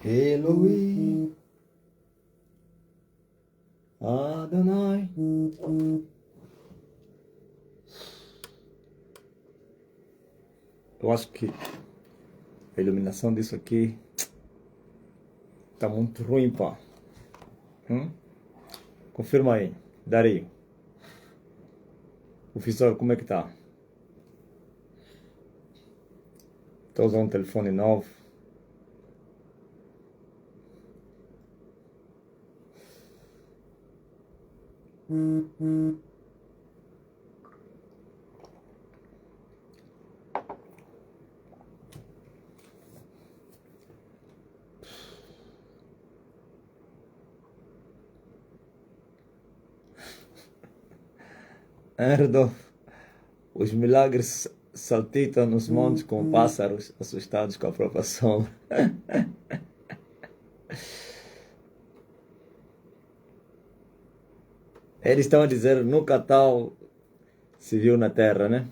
Eloi, Adonai. Eu acho que a iluminação disso aqui tá muito ruim, pá. Confirma aí, Dari. O visor, como é que tá? Tô usando um telefone novo. Erdo, os milagres saltitam nos montes como pássaros assustados com a própria sombra. Eles estão a dizer, nunca tal se viu na terra, né?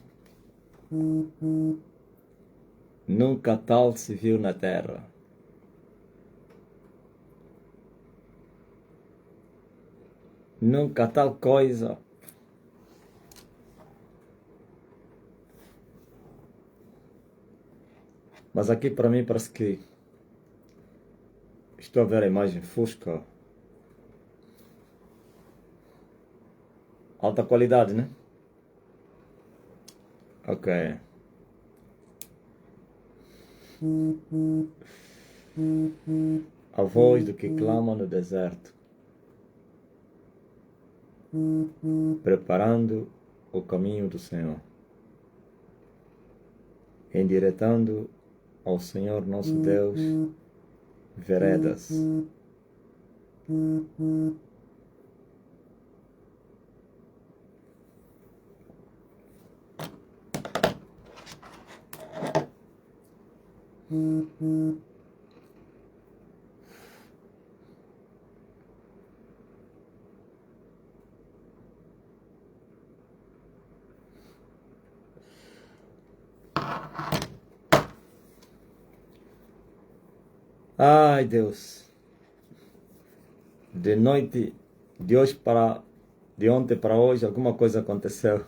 Nunca tal se viu na terra. Nunca tal coisa. Mas aqui para mim parece que estou a ver a imagem fusca. Alta qualidade, né? Ok. A voz do que clama no deserto, preparando o caminho do Senhor, endireitando ao Senhor nosso Deus veredas. Ai, Deus. De noite, de ontem para hoje, alguma coisa aconteceu.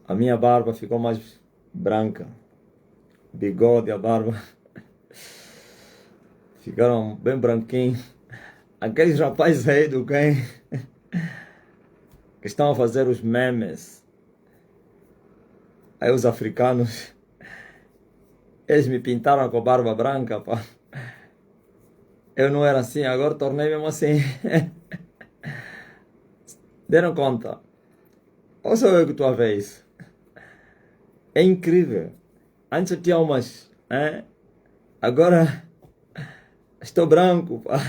A minha barba ficou mais branca. Bigode, a barba ficaram bem branquinhos. Aqueles rapazes aí do quem que estão a fazer os memes. Aí os africanos, eles me pintaram com a barba branca, pá. Eu não era assim, agora tornei mesmo assim. Deram conta? Ou sou eu que estou a ver isso? É incrível. Antes eu tinha umas, agora estou branco, pá.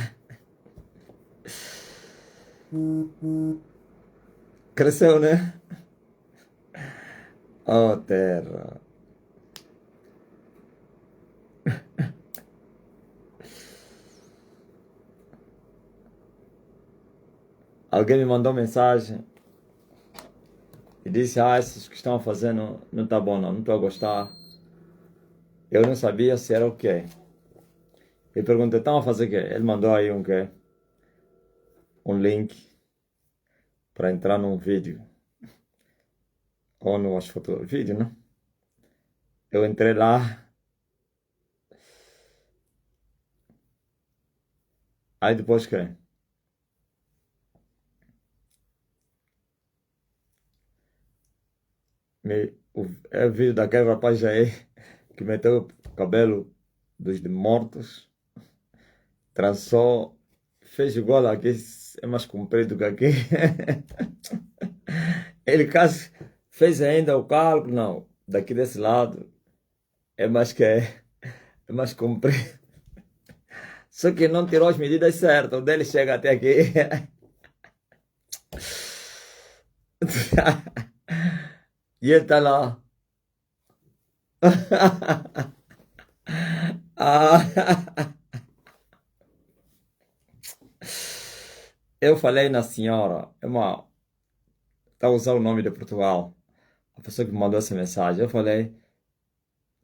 Cresceu, né? Oh, terra. Alguém me mandou mensagem e disse, esses que estão fazendo não tá bom não estou a gostar. Eu não sabia se era o quê. Eu perguntei, estão a fazer o quê? Ele mandou aí um quê? Um link para entrar num vídeo. Ou no vídeo, né? Eu entrei lá. Aí depois que é o vídeo daquele rapaz aí que meteu o cabelo dos mortos, trançou, fez igual aqui, é mais comprido que aqui. Ele quase fez ainda o cálculo, não, daqui desse lado é mais comprido. Só que não tirou as medidas certas, o dele chega até aqui. E ele tá lá. Ah, eu falei na senhora, tá usando o nome de Portugal, a pessoa que me mandou essa mensagem. Eu falei,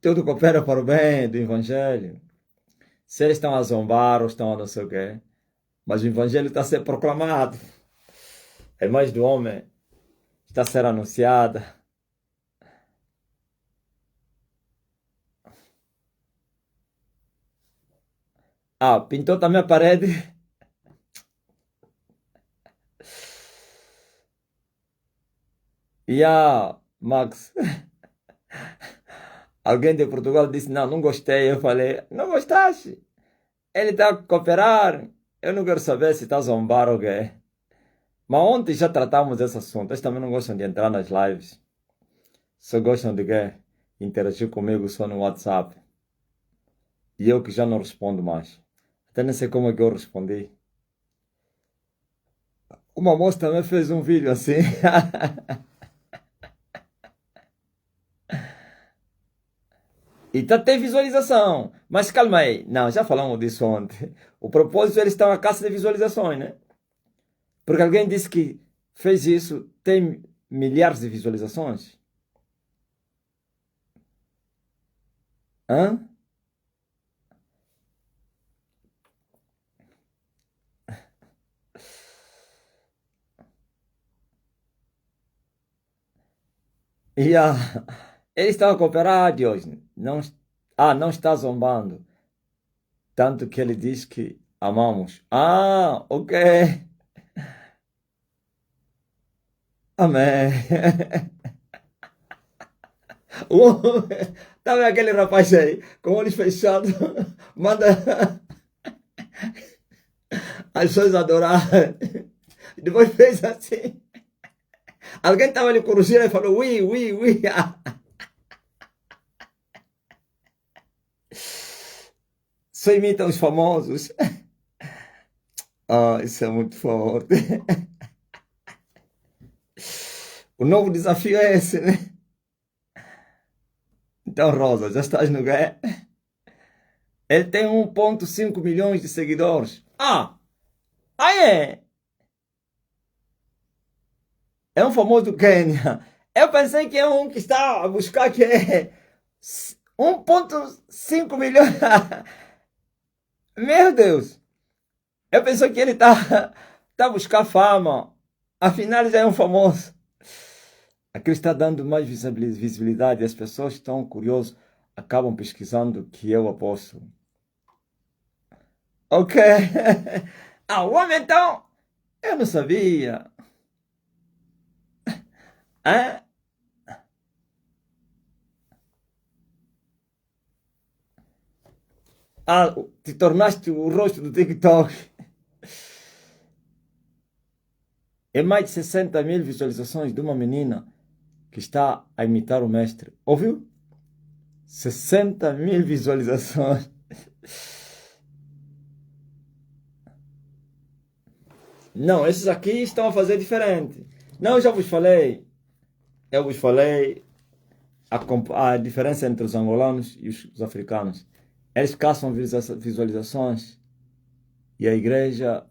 tudo coopera para o bem do Evangelho. Se eles estão a zombar ou estão a não sei o quê, mas o evangelho está a ser proclamado. A imagem do homem está a ser anunciada. Ah, pintou também a parede. E Max, alguém de Portugal disse, não, não gostei. Eu falei, não gostaste? Ele está a cooperar. Eu não quero saber se está a zombar ou quê. Mas ontem já tratamos desse assunto. Eles também não gostam de entrar nas lives. Só gostam de quê? Interagir comigo só no WhatsApp. E eu que já não respondo mais. Até nem sei como é que eu respondi. Uma moça também fez um vídeo assim. E tá, tem visualização. Mas calma aí. Não, já falamos disso ontem. O propósito eles estão à caça de visualizações, né? Porque alguém disse que fez isso, tem milhares de visualizações. Hã? E eles estão a cooperar, Diógenes. Não, não está zombando. Tanto que ele diz que amamos. Ah, ok. Amém. Tá vendo aquele rapaz aí, com olhos fechados, manda as pessoas adorar. Depois fez assim. Alguém estava ali corrigindo e falou, ui, ui, ui. Só imitam os famosos. Ah, isso é muito forte. O novo desafio é esse, né? Então, Rosa, já estás no quê? Ele tem 1,5 milhões de seguidores. É? É um famoso do Quênia. Eu pensei que é um que está a buscar que é 1,5 milhões. Meu Deus! Eu pensei que ele tá a buscar fama. Afinal, ele já é um famoso. Aquilo está dando mais visibilidade. As pessoas estão curiosas, acabam pesquisando que eu aposto. Ok. O homem então. Eu não sabia. Hã? Te tornaste o rosto do TikTok. É mais de 60 mil visualizações de uma menina que está a imitar o mestre. Ouviu? 60 mil visualizações. Não, esses aqui estão a fazer diferente. Não, eu já vos falei. Eu vos falei a diferença entre os angolanos e os africanos. Eles caçam visualizações e a igreja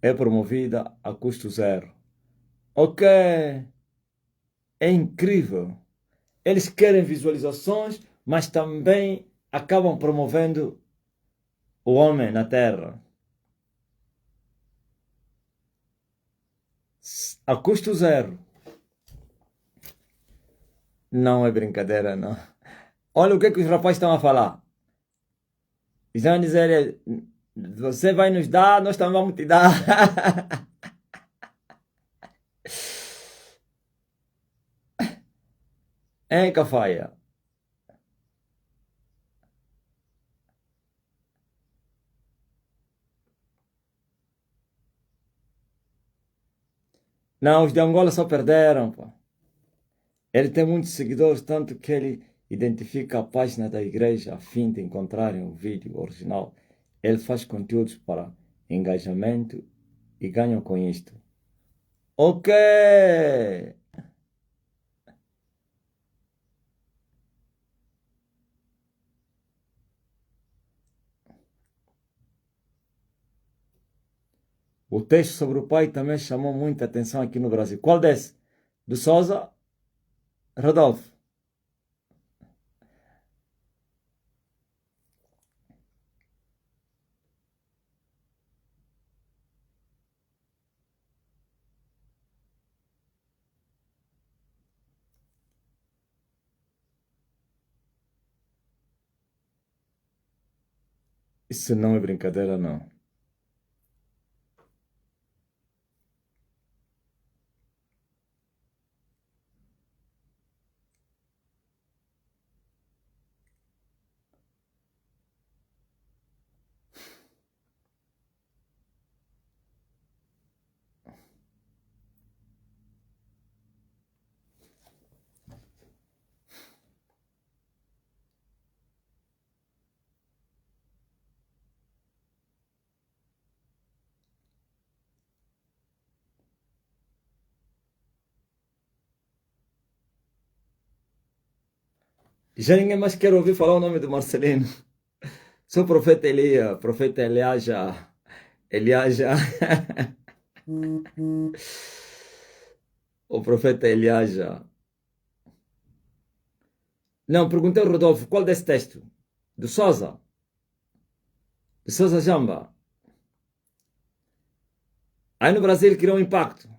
é promovida a custo zero. Ok, é incrível. Eles querem visualizações, mas também acabam promovendo o homem na terra. A custo zero. Não é brincadeira, não. Olha o que os rapazes estão a falar. Estão a dizer, você vai nos dar, nós também vamos te dar. Hein, Cafaia? Não, os de Angola só perderam, pô. Ele tem muitos seguidores, tanto que ele identifica a página da igreja a fim de encontrarem o vídeo original. Ele faz conteúdos para engajamento e ganha com isto. Ok! O texto sobre o pai também chamou muita atenção aqui no Brasil. Qual desse? Do Souza Rodolfo. Isso não é brincadeira, não. Já ninguém mais quer ouvir falar o nome do Marcelino. Sou o profeta Elia, profeta Eliaja. Eliaja. O profeta Eliaja. Não, perguntei ao Rodolfo, qual desse texto? Do Sousa? Do Sousa Jamba? Aí no Brasil criou um impacto.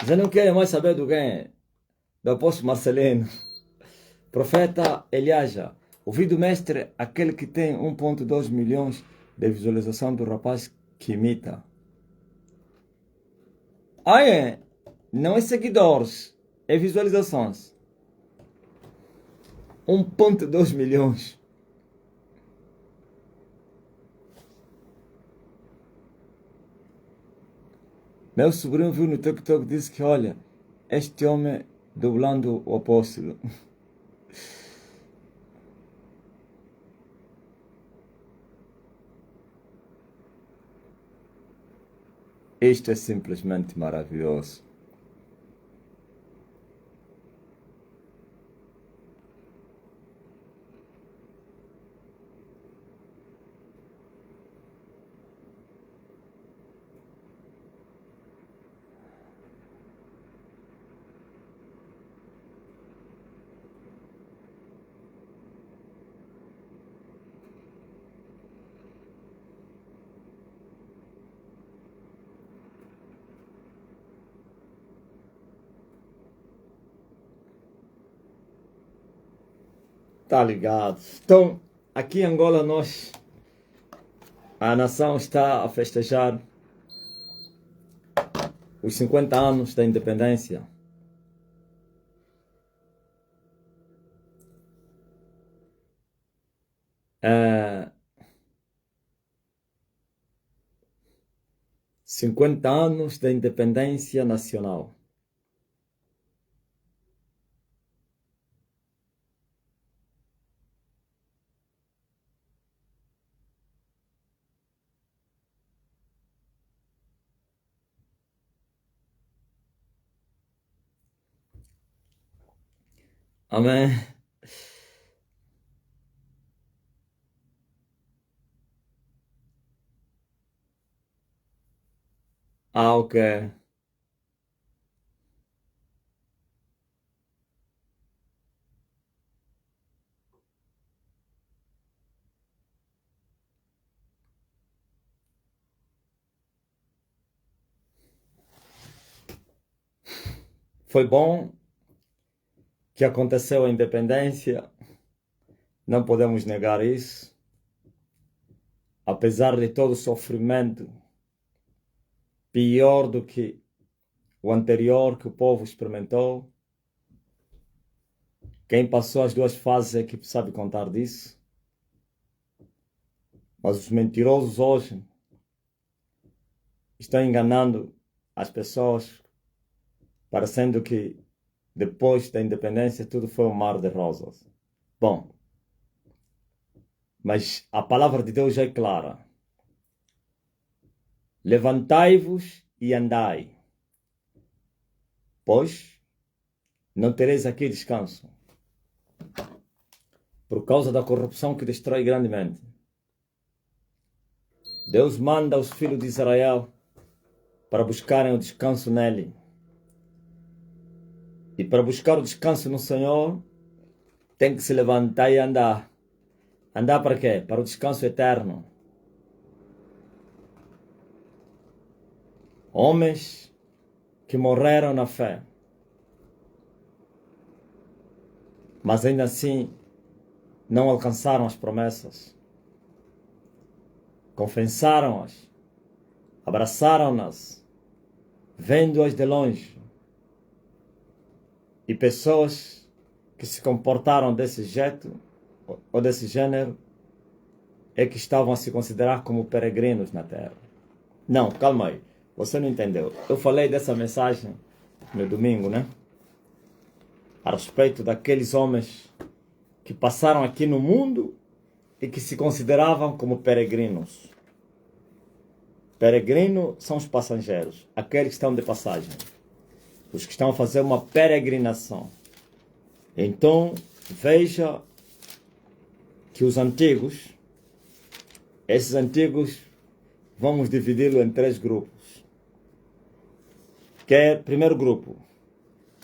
Já não quero mais saber do quem? Do apóstolo Marcelino. Profeta Eliaja. Ouvi do mestre aquele que tem 1,2 milhões de visualização do rapaz que imita. Ah, é? Não é seguidores, é visualizações. 1,2 milhões. Meu sobrinho viu no TikTok e disse que, olha, este homem dublando o apóstolo. Isto é simplesmente maravilhoso. Tá ligado? Então, aqui em Angola, a nação está a festejar os 50 anos da independência. É, 50 anos da independência nacional. Amém? Ah, ok. Foi bom que aconteceu a independência, não podemos negar isso. Apesar de todo o sofrimento, pior do que o anterior que o povo experimentou. Quem passou as duas fases é que sabe contar disso. Mas os mentirosos hoje estão enganando as pessoas, parecendo que depois da independência tudo foi um mar de rosas. Bom, mas a palavra de Deus é clara. Levantai-vos e andai, pois não tereis aqui descanso, por causa da corrupção que destrói grandemente. Deus manda os filhos de Israel para buscarem o descanso nele. E para buscar o descanso no Senhor, tem que se levantar e andar. Andar para quê? Para o descanso eterno. Homens que morreram na fé, mas ainda assim não alcançaram as promessas. Confessaram-as, abraçaram-nas, vendo-as de longe. E pessoas que se comportaram desse jeito ou desse gênero é que estavam a se considerar como peregrinos na terra. Não, calma aí. Você não entendeu. Eu falei dessa mensagem no domingo, né? A respeito daqueles homens que passaram aqui no mundo e que se consideravam como peregrinos. Peregrino são os passageiros, aqueles que estão de passagem. Os que estão a fazer uma peregrinação. Então, veja que os antigos, esses antigos, vamos dividi-lo em 3 grupos. Que é, primeiro grupo,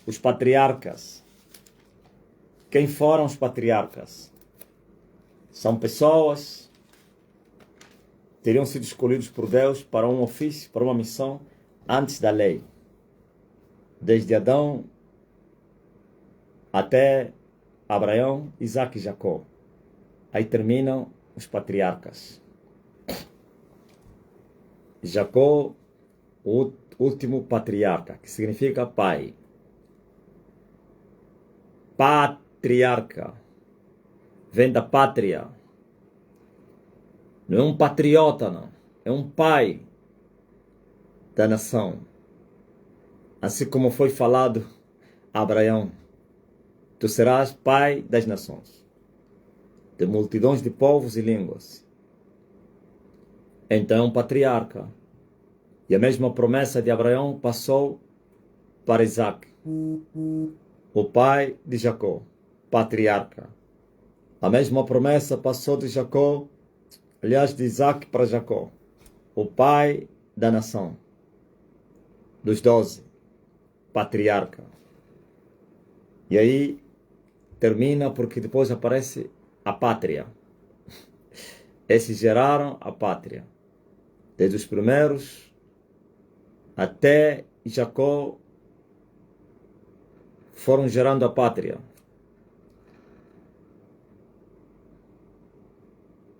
os patriarcas. Quem foram os patriarcas? São pessoas que teriam sido escolhidos por Deus para um ofício, para uma missão, antes da lei. Desde Adão até Abraão, Isaac e Jacó. Aí terminam os patriarcas. Jacó, o último patriarca, que significa pai. Patriarca vem da pátria. Não é um patriota, não. É um pai da nação. Assim como foi falado a Abraão, tu serás pai das nações, de multidões de povos e línguas. Então é um patriarca. E a mesma promessa de Abraão passou para Isaac, o pai de Jacó, patriarca. A mesma promessa passou de Jacó, aliás, de Isaac para Jacó, o pai da nação, dos 12, patriarca. E aí termina porque depois aparece a pátria. Esses geraram a pátria. Desde os primeiros até Jacó foram gerando a pátria.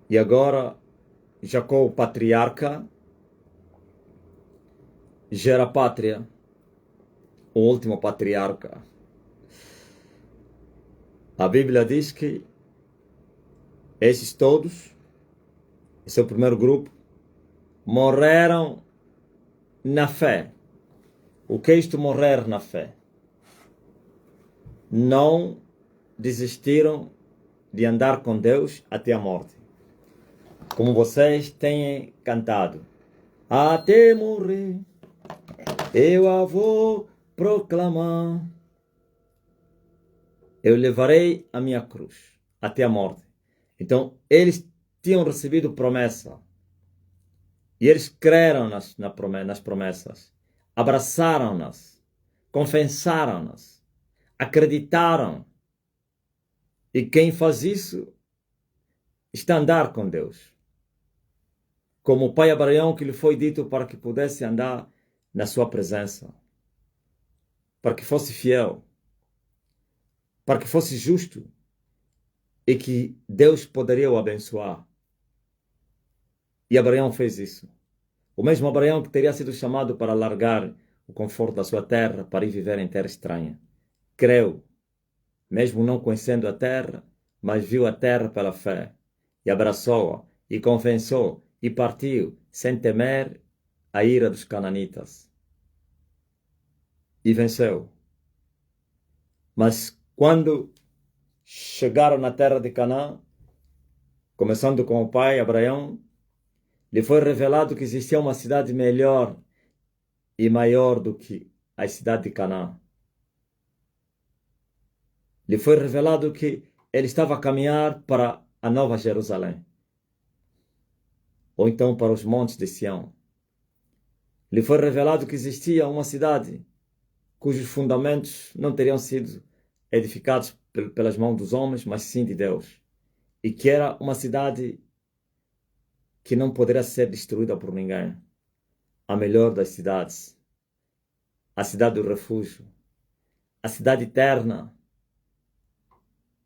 E agora Jacó, o patriarca, gera a pátria, o último patriarca. A Bíblia diz que esses todos, esse é o primeiro grupo, morreram na fé. O que é isto, morrer na fé? Não desistiram de andar com Deus até a morte. Como vocês têm cantado. Até morrer, eu a vou proclamar. Eu levarei a minha cruz até a morte. Então, eles tinham recebido promessa. E eles creram nas promessas. Abraçaram-nas. Confessaram-nas. Acreditaram. E quem faz isso está a andar com Deus. Como o pai Abraão, que lhe foi dito para que pudesse andar na sua presença. Para que fosse fiel. Para que fosse justo. E que Deus poderia o abençoar. E Abraão fez isso. O mesmo Abraão que teria sido chamado para largar o conforto da sua terra para ir viver em terra estranha. Creu, mesmo não conhecendo a terra, mas viu a terra pela fé. E abraçou-a, e confessou, e partiu, sem temer a ira dos cananitas. E venceu. Mas quando chegaram na terra de Canaã, começando com o pai Abraão, lhe foi revelado que existia uma cidade melhor e maior do que a cidade de Canaã. Lhe foi revelado que ele estava a caminhar para a Nova Jerusalém, ou então para os montes de Sião. Lhe foi revelado que existia uma cidade cujos fundamentos não teriam sido edificados pelas mãos dos homens, mas sim de Deus. E que era uma cidade que não poderia ser destruída por ninguém. A melhor das cidades. A cidade do refúgio. A cidade eterna.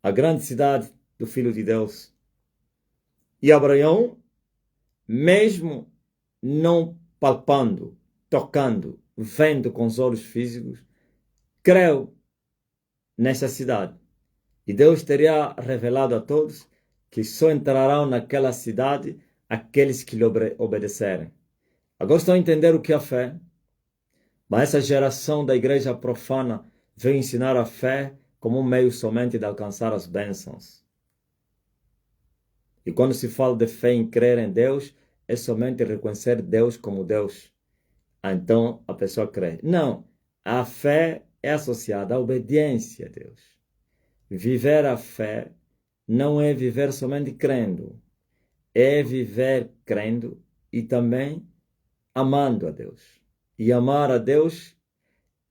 A grande cidade do Filho de Deus. E Abraão, mesmo não palpando, tocando, vendo com os olhos físicos, creu nessa cidade. E Deus teria revelado a todos que só entrarão naquela cidade aqueles que lhe obedecerem. Agora estão a entender o que é a fé? Mas essa geração da igreja profana veio ensinar a fé como um meio somente de alcançar as bênçãos. E quando se fala de fé em crer em Deus, é somente reconhecer Deus como Deus. Então a pessoa crê. Não, a fé é associada à obediência a Deus. Viver a fé não é viver somente crendo, é viver crendo e também amando a Deus. E amar a Deus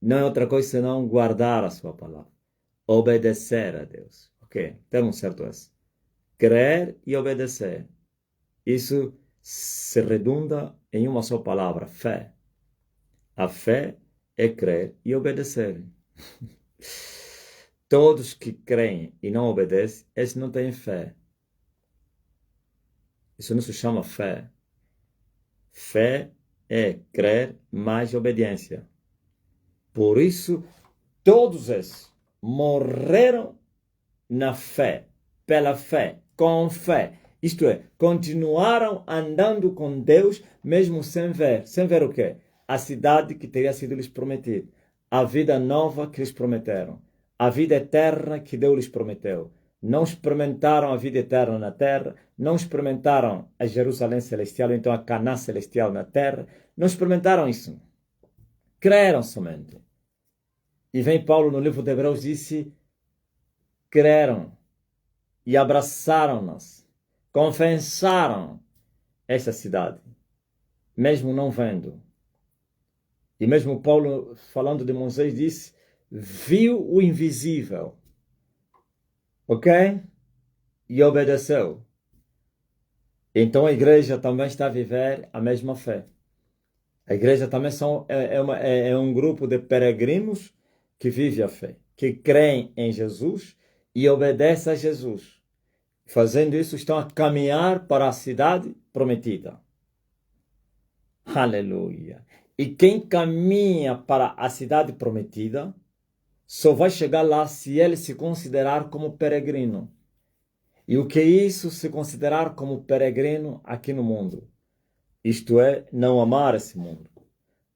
não é outra coisa senão guardar a sua palavra, obedecer a Deus. Ok, temos certo isso. Crer e obedecer. Isso se redunda em uma só palavra, fé. A fé é crer e obedecer. Todos que creem e não obedecem, esses não têm fé. Isso não se chama fé. Fé é crer mais obediência. Por isso, todos esses morreram na fé, pela fé, com fé. Isto é, continuaram andando com Deus, mesmo sem ver. Sem ver o quê? A cidade que teria sido lhes prometida. A vida nova que lhes prometeram. A vida eterna que Deus lhes prometeu. Não experimentaram a vida eterna na terra, não experimentaram a Jerusalém celestial, ou então a Canaã celestial na terra, não experimentaram isso. Creram somente. E vem Paulo no livro de Hebreus, disse, creram e abraçaram-nas, confessaram esta cidade, mesmo não vendo. E mesmo Paulo, falando de Moisés, disse, viu o invisível. Ok? E obedeceu. Então a igreja também está a viver a mesma fé. A igreja também é um grupo de peregrinos que vive a fé, que creem em Jesus e obedecem a Jesus. Fazendo isso, estão a caminhar para a cidade prometida. Aleluia! E quem caminha para a cidade prometida só vai chegar lá se ele se considerar como peregrino. E o que é isso, se considerar como peregrino aqui no mundo? Isto é, não amar esse mundo.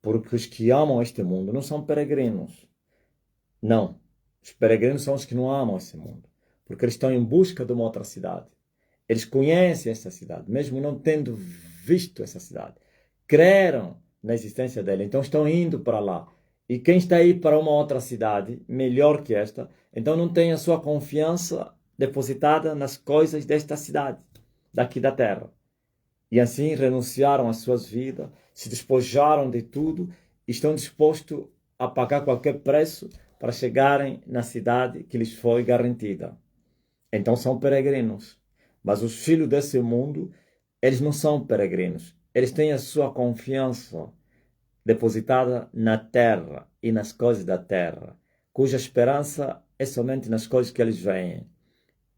Porque os que amam este mundo não são peregrinos. Não. Os peregrinos são os que não amam esse mundo. Porque eles estão em busca de uma outra cidade. Eles conhecem essa cidade, mesmo não tendo visto essa cidade. Creram na existência dela, então estão indo para lá. E quem está aí para uma outra cidade, melhor que esta, então não tem a sua confiança depositada nas coisas desta cidade, daqui da terra. E assim renunciaram às suas vidas, se despojaram de tudo e estão dispostos a pagar qualquer preço para chegarem na cidade que lhes foi garantida. Então são peregrinos. Mas os filhos desse mundo, eles não são peregrinos. Eles têm a sua confiança depositada na terra e nas coisas da terra, cuja esperança é somente nas coisas que eles veem.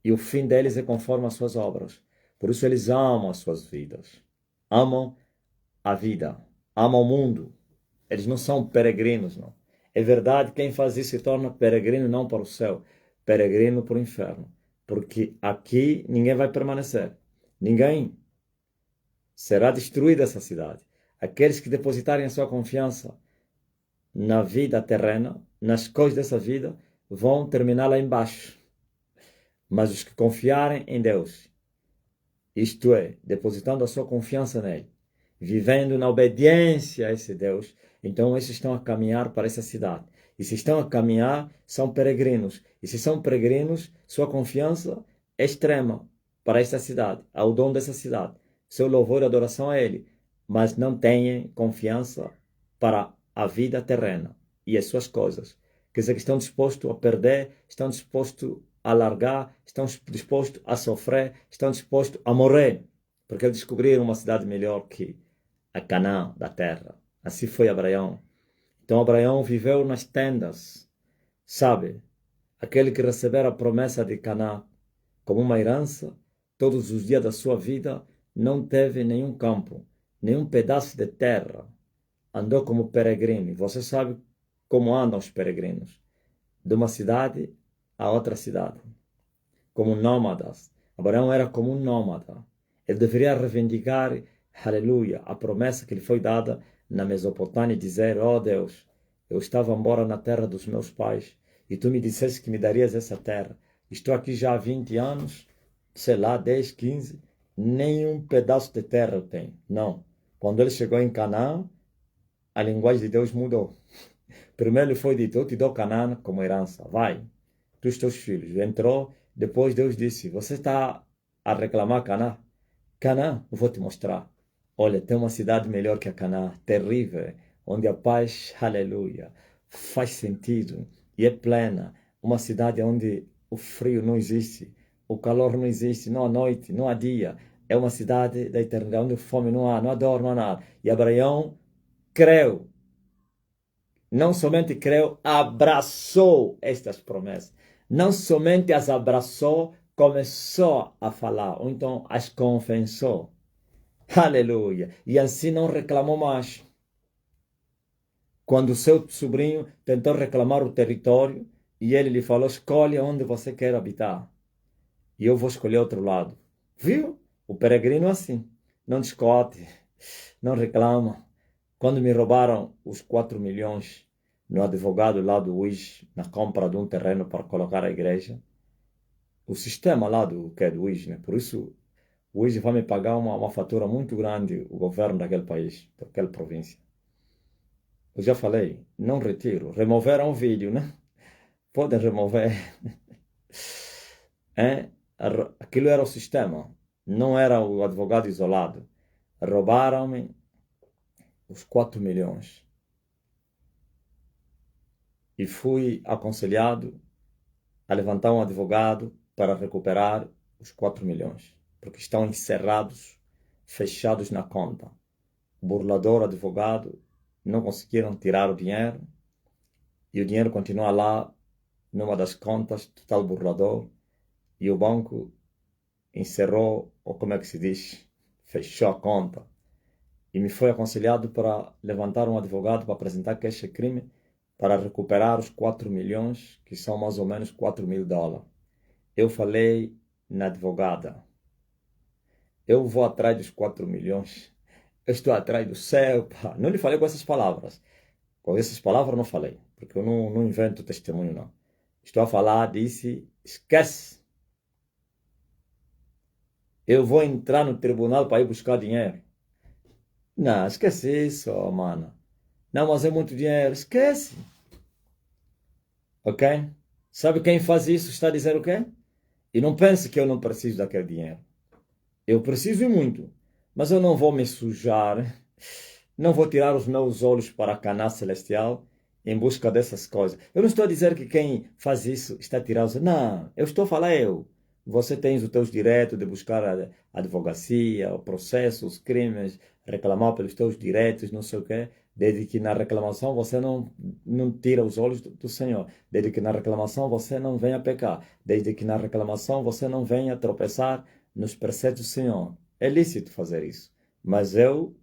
E o fim deles é conforme as suas obras. Por isso eles amam as suas vidas. Amam a vida. Amam o mundo. Eles não são peregrinos, não. É verdade, quem faz isso se torna peregrino não para o céu, peregrino para o inferno. Porque aqui ninguém vai permanecer. Ninguém. Será destruída essa cidade. Aqueles que depositarem a sua confiança na vida terrena, nas coisas dessa vida, vão terminar lá embaixo. Mas os que confiarem em Deus, isto é, depositando a sua confiança nele, vivendo na obediência a esse Deus, então esses estão a caminhar para essa cidade. E se estão a caminhar, são peregrinos. E se são peregrinos, sua confiança é extrema para esta cidade, ao dono dessa cidade. Seu louvor e adoração a ele. Mas não têm confiança para a vida terrena e as suas coisas. Quer dizer que estão dispostos a perder, estão dispostos a largar, estão dispostos a sofrer, estão dispostos a morrer, porque eles descobriram uma cidade melhor que a Canaã da terra. Assim foi Abraão. Então Abraão viveu nas tendas, sabe? Aquele que recebera a promessa de Canaã como uma herança, todos os dias da sua vida, não teve nenhum campo, nenhum pedaço de terra. Andou como peregrino. Você sabe como andam os peregrinos? De uma cidade a outra cidade. Como nômadas. Abraão era como um nômada. Ele deveria reivindicar, aleluia, a promessa que lhe foi dada na Mesopotâmia e dizer, oh Deus, eu estava embora na terra dos meus pais e tu me disseste que me darias essa terra. Estou aqui já há 20 anos, sei lá, 10, 15, nenhum pedaço de terra eu tenho. Não. Quando ele chegou em Canaã, a linguagem de Deus mudou. Primeiro lhe foi dito, eu te dou Canaã como herança, vai, tu e os teus filhos. Entrou, depois Deus disse, você está a reclamar Canaã? Canaã, eu vou te mostrar. Olha, tem uma cidade melhor que a Canaã, terrível, onde a paz, aleluia, faz sentido e é plena. Uma cidade onde o frio não existe, o calor não existe, não há noite, não há dia. É uma cidade da eternidade, onde fome não há dor, não há nada. E Abraão creu. Não somente creu, abraçou estas promessas. Não somente as abraçou, começou a falar, ou então as confessou. Aleluia! E assim não reclamou mais. Quando o seu sobrinho tentou reclamar o território, e ele lhe falou, escolhe onde você quer habitar. E eu vou escolher outro lado. Viu? O peregrino é assim. Não discute, não reclama. Quando me roubaram os 4 milhões no advogado lá do UIS, na compra de um terreno para colocar a igreja, o sistema lá do UIS, né? Por isso, o UIS vai me pagar uma fatura muito grande, o governo daquele país, daquela província. Eu já falei, não retiro. Removeram o vídeo, né? Podem remover. Aquilo era o sistema, não era o advogado isolado. Roubaram-me os 4 milhões. E fui aconselhado a levantar um advogado para recuperar os 4 milhões. Porque estão encerrados, fechados na conta. O burlador, advogado, não conseguiram tirar o dinheiro. E o dinheiro continua lá, numa das contas, total burlador. E o banco encerrou, ou como é que se diz, fechou a conta. E me foi aconselhado para levantar um advogado para apresentar queixa-crime para recuperar os 4 milhões, que são mais ou menos 4 mil dólares. Eu falei na advogada, eu vou atrás dos 4 milhões, eu estou atrás do céu, pá. Não lhe falei com essas palavras. Com essas palavras não falei, porque eu não invento testemunho, não. Estou a falar, disse, esquece. Eu vou entrar no tribunal para ir buscar dinheiro. Não, esquece isso, mano. Não, mas é muito dinheiro. Esquece. Ok? Sabe quem faz isso está a dizer o quê? E não pense que eu não preciso daquele dinheiro. Eu preciso e muito. Mas eu não vou me sujar. Não vou tirar os meus olhos para a Canaã celestial em busca dessas coisas. Eu não estou a dizer que quem faz isso está a tirar os... Não, eu estou a falar eu. Você tem os teus direitos de buscar a advocacia, o processo, os crimes, reclamar pelos teus direitos, não sei o quê. Desde que na reclamação você não tira os olhos do Senhor. Desde que na reclamação você não venha pecar. Desde que na reclamação você não venha tropeçar nos preceitos do Senhor. É lícito fazer isso. Mas eu,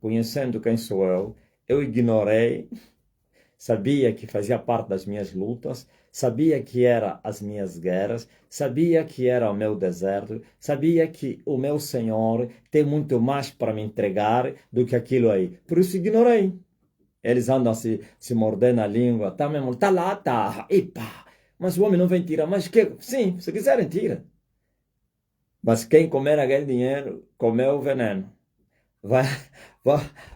conhecendo quem sou eu ignorei. Sabia que fazia parte das minhas lutas, sabia que era as minhas guerras, sabia que era o meu deserto, sabia que o meu Senhor tem muito mais para me entregar do que aquilo aí. Por isso ignorei. Eles andam se mordendo a língua, tá mesmo, tá lá, tá, epa, mas o homem não vem tirar, mas que, sim, se quiserem tira. Mas quem comer aquele dinheiro, comeu o veneno. Vai,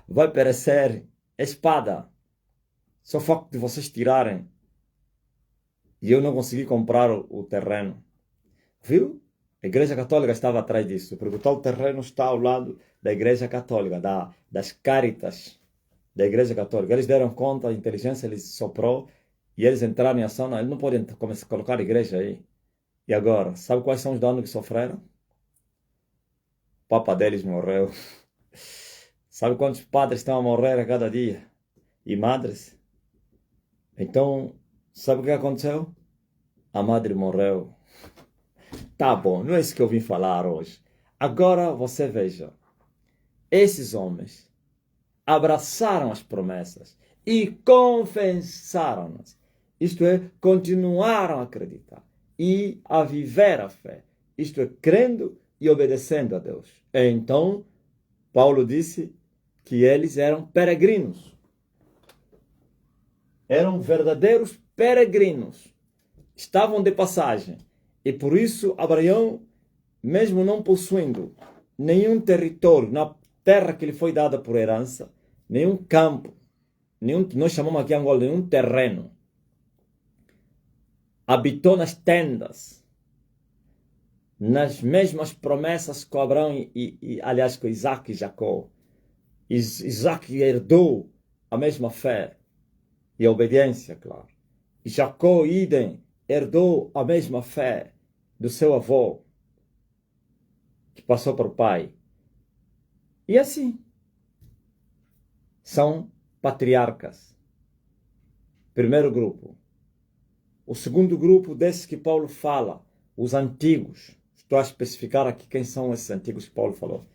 vai perecer espada. Só o facto de vocês tirarem e eu não consegui comprar o terreno. Viu? A Igreja Católica estava atrás disso, porque o tal terreno está ao lado da Igreja Católica, das Caritas da Igreja Católica. Eles deram conta, a inteligência lhes soprou e eles entraram em ação, não, eles não podem começar a colocar a igreja aí. E agora, sabe quais são os danos que sofreram? O papa deles morreu. Sabe quantos padres estão a morrer a cada dia? E madres? Então, sabe o que aconteceu? A madre morreu. Tá bom, não é isso que eu vim falar hoje. Agora você veja. Esses homens abraçaram as promessas e confessaram-nas. Isto é, continuaram a acreditar e a viver a fé. Isto é, crendo e obedecendo a Deus. Então, Paulo disse que eles eram peregrinos. Eram verdadeiros peregrinos. Estavam de passagem. E por isso, Abraão, mesmo não possuindo nenhum território na terra que lhe foi dada por herança, nenhum campo, nós chamamos aqui em Angola, nenhum terreno, habitou nas tendas, nas mesmas promessas com Abraão aliás, com Isaac e Jacó. Isaac herdou a mesma fé e a obediência, claro. E Jacó, idem, herdou a mesma fé do seu avô, que passou para o pai. E assim, são patriarcas. Primeiro grupo. O segundo grupo, desses que Paulo fala, os antigos. Estou a especificar aqui quem são esses antigos que Paulo falou.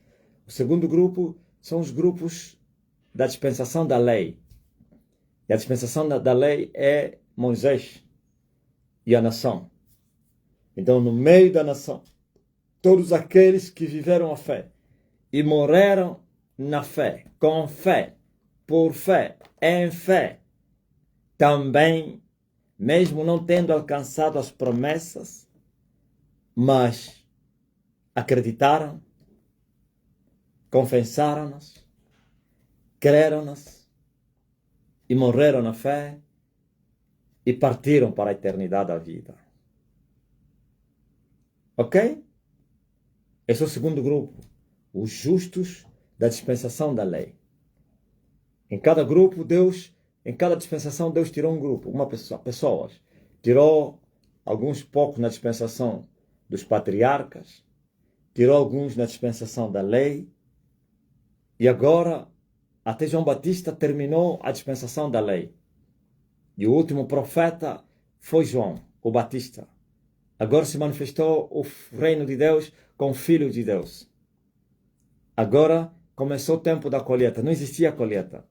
O segundo grupo são os grupos da dispensação da lei. E a dispensação da lei é Moisés e a nação. Então, no meio da nação, todos aqueles que viveram a fé e morreram na fé, com fé, por fé, em fé, também, mesmo não tendo alcançado as promessas, mas acreditaram, confessaram-nas, creram-nas e morreram na fé e partiram para a eternidade da vida. Ok? Esse é o segundo grupo, os justos da dispensação da lei. Em cada grupo, em cada dispensação, Deus tirou um grupo, pessoas. Tirou alguns poucos na dispensação dos patriarcas, tirou alguns na dispensação da lei, e agora, até João Batista terminou a dispensação da lei. E o último profeta foi João, o Batista. Agora se manifestou o reino de Deus com o Filho de Deus. Agora começou o tempo da colheita. Não existia colheita.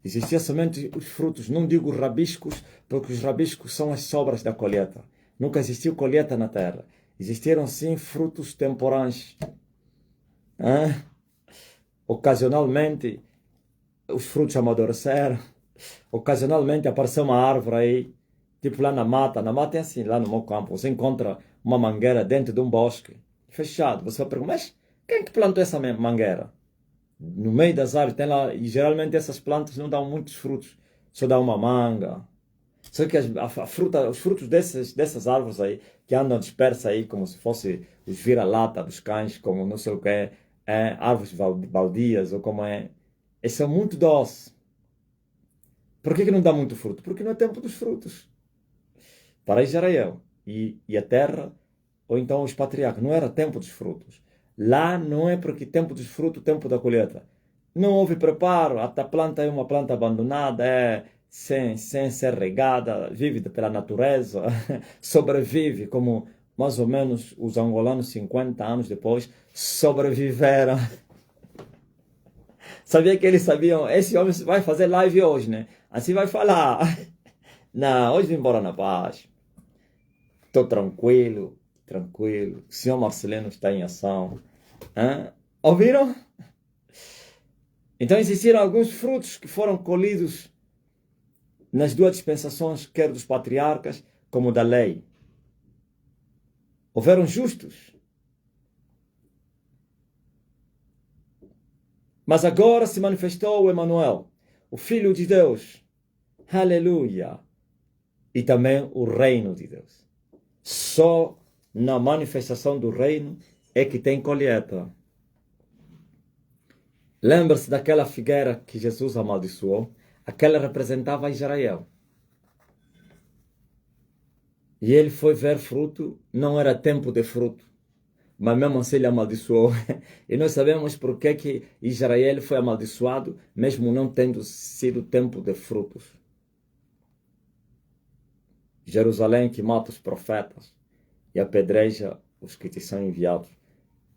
Existia somente os frutos. Não digo rabiscos, porque os rabiscos são as sobras da colheita. Nunca existiu colheita na terra. Existiram sim frutos temporáneos. Ocasionalmente os frutos amadureceram. Ocasionalmente apareceu uma árvore aí, tipo lá na mata. Na mata é assim, lá no meu campo. Você encontra uma mangueira dentro de um bosque fechado. Você vai perguntar, mas quem que plantou essa mangueira? No meio das árvores tem lá, e geralmente essas plantas não dão muitos frutos, só dá uma manga. Só que os frutos dessas árvores aí, que andam dispersas aí, como se fosse os vira-lata dos cães, como não sei o que árvores baldias, ou como eles são muito doces. Por que não dá muito fruto? Porque não é tempo dos frutos. Para Israel e a terra, ou então os patriarcas, não era tempo dos frutos. Lá não é porque tempo dos frutos, tempo da colheita. Não houve preparo, a planta é uma planta abandonada, sem ser regada, vive pela natureza, sobrevive como mais ou menos os angolanos 50 anos depois sobreviveram. Sabia que eles sabiam, esse homem vai fazer live hoje, né? Assim vai falar. Não, hoje vim embora na paz. Estou tranquilo. O senhor Marcelino está em ação. Ouviram? Então existiram alguns frutos que foram colhidos nas duas dispensações, quer dos patriarcas como da lei. Houveram justos. Mas agora se manifestou o Emanuel, o Filho de Deus. Aleluia! E também o reino de Deus. Só na manifestação do reino é que tem colheita. Lembra-se daquela figueira que Jesus amaldiçoou? Aquela representava Israel. E ele foi ver fruto, não era tempo de fruto. Mas mesmo assim ele amaldiçoou. E nós sabemos por que Israel foi amaldiçoado, mesmo não tendo sido tempo de frutos. Jerusalém que mata os profetas e apedreja os que te são enviados.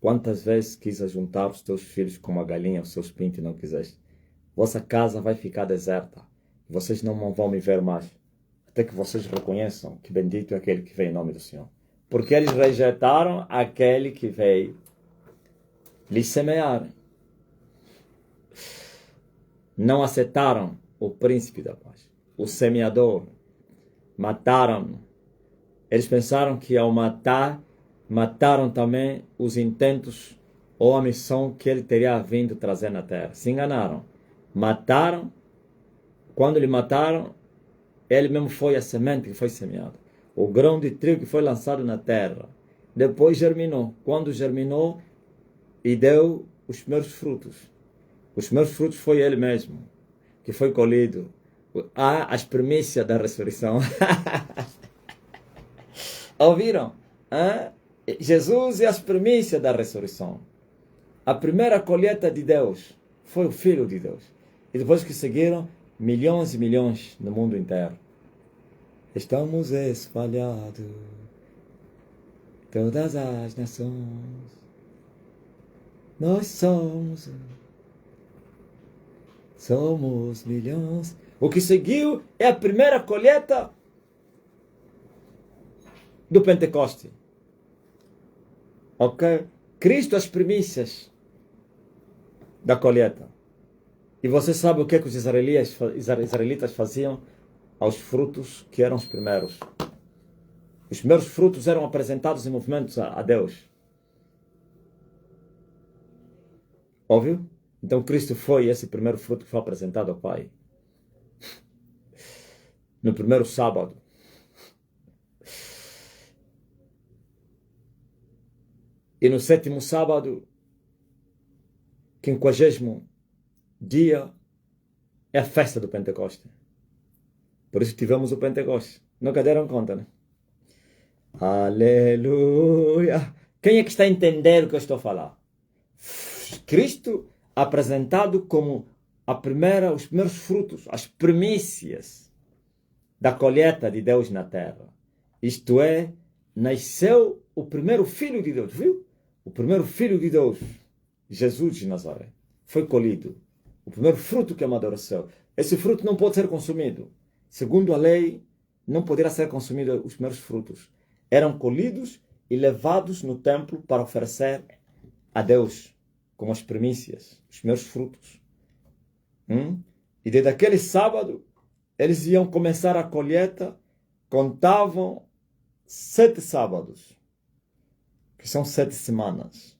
Quantas vezes quis ajuntar os teus filhos como a galinha os seus pintos e não quiseste? Vossa casa vai ficar deserta. Vocês não vão me ver mais. Até que vocês reconheçam que bendito é aquele que vem em nome do Senhor. Porque eles rejeitaram aquele que veio lhes semear. Não aceitaram o príncipe da paz, o semeador. Mataram-no. Eles pensaram que ao matar, mataram também os intentos ou a missão que ele teria vindo trazer na terra. Se enganaram. Mataram. Quando lhe mataram, ele mesmo foi a semente que foi semeada. O grão de trigo que foi lançado na terra. Depois germinou. Quando germinou e deu os primeiros frutos. Os primeiros frutos foi ele mesmo, que foi colhido. As primícias da ressurreição. Ouviram? Jesus é as primícias da ressurreição. A primeira colheita de Deus foi o Filho de Deus. E depois que seguiram, milhões e milhões no mundo inteiro. Estamos espalhados todas as nações. Nós somos milhões. O que seguiu é a primeira colheita do Pentecoste. Ok? Cristo as primícias da colheita. E você sabe o que os israelitas faziam aos frutos que eram os primeiros? Os primeiros frutos eram apresentados em movimentos a Deus. Óbvio? Então Cristo foi esse primeiro fruto que foi apresentado ao Pai. No primeiro sábado. E no sétimo sábado, 50º dia, é a festa do Pentecoste. Por isso tivemos o Pentecoste. Nunca deram conta, né? Aleluia! Quem é que está a entender o que eu estou a falar? Cristo apresentado como os primeiros frutos, as primícias da colheita de Deus na terra. Isto é, nasceu o primeiro Filho de Deus, viu? O primeiro Filho de Deus, Jesus de Nazaré, foi colhido. O primeiro fruto que amadureceu. Esse fruto não pode ser consumido. Segundo a lei, não poderá ser consumido os primeiros frutos. Eram colhidos e levados no templo para oferecer a Deus como as primícias, os primeiros frutos. E desde aquele sábado, eles iam começar a colheita, contavam 7 sábados, que são 7 semanas.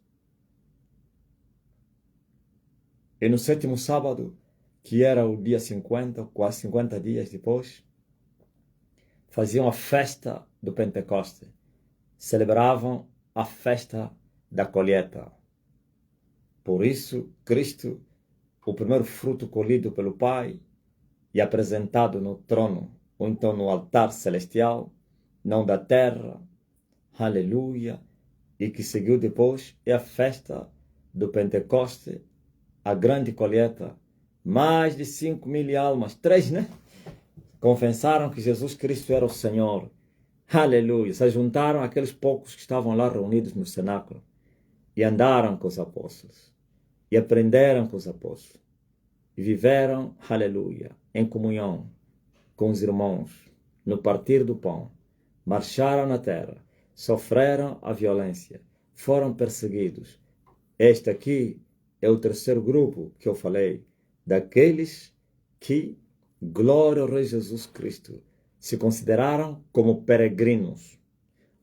E no 7º sábado, que era o dia 50, quase 50 dias depois, faziam a festa do Pentecoste. Celebravam a festa da colheita. Por isso, Cristo, o primeiro fruto colhido pelo Pai e apresentado no trono, ou então no altar celestial, não da terra, aleluia, e que seguiu depois, é a festa do Pentecoste, a grande colheita. Mais de 5.000 almas, 3, né? Confessaram que Jesus Cristo era o Senhor. Aleluia. Se juntaram aqueles poucos que estavam lá reunidos no cenáculo e andaram com os apóstolos e aprenderam com os apóstolos e viveram, aleluia, em comunhão com os irmãos, no partir do pão, marcharam na terra, sofreram a violência, foram perseguidos. Este aqui é o terceiro grupo que eu falei, daqueles que, glória ao Rei Jesus Cristo, se consideraram como peregrinos.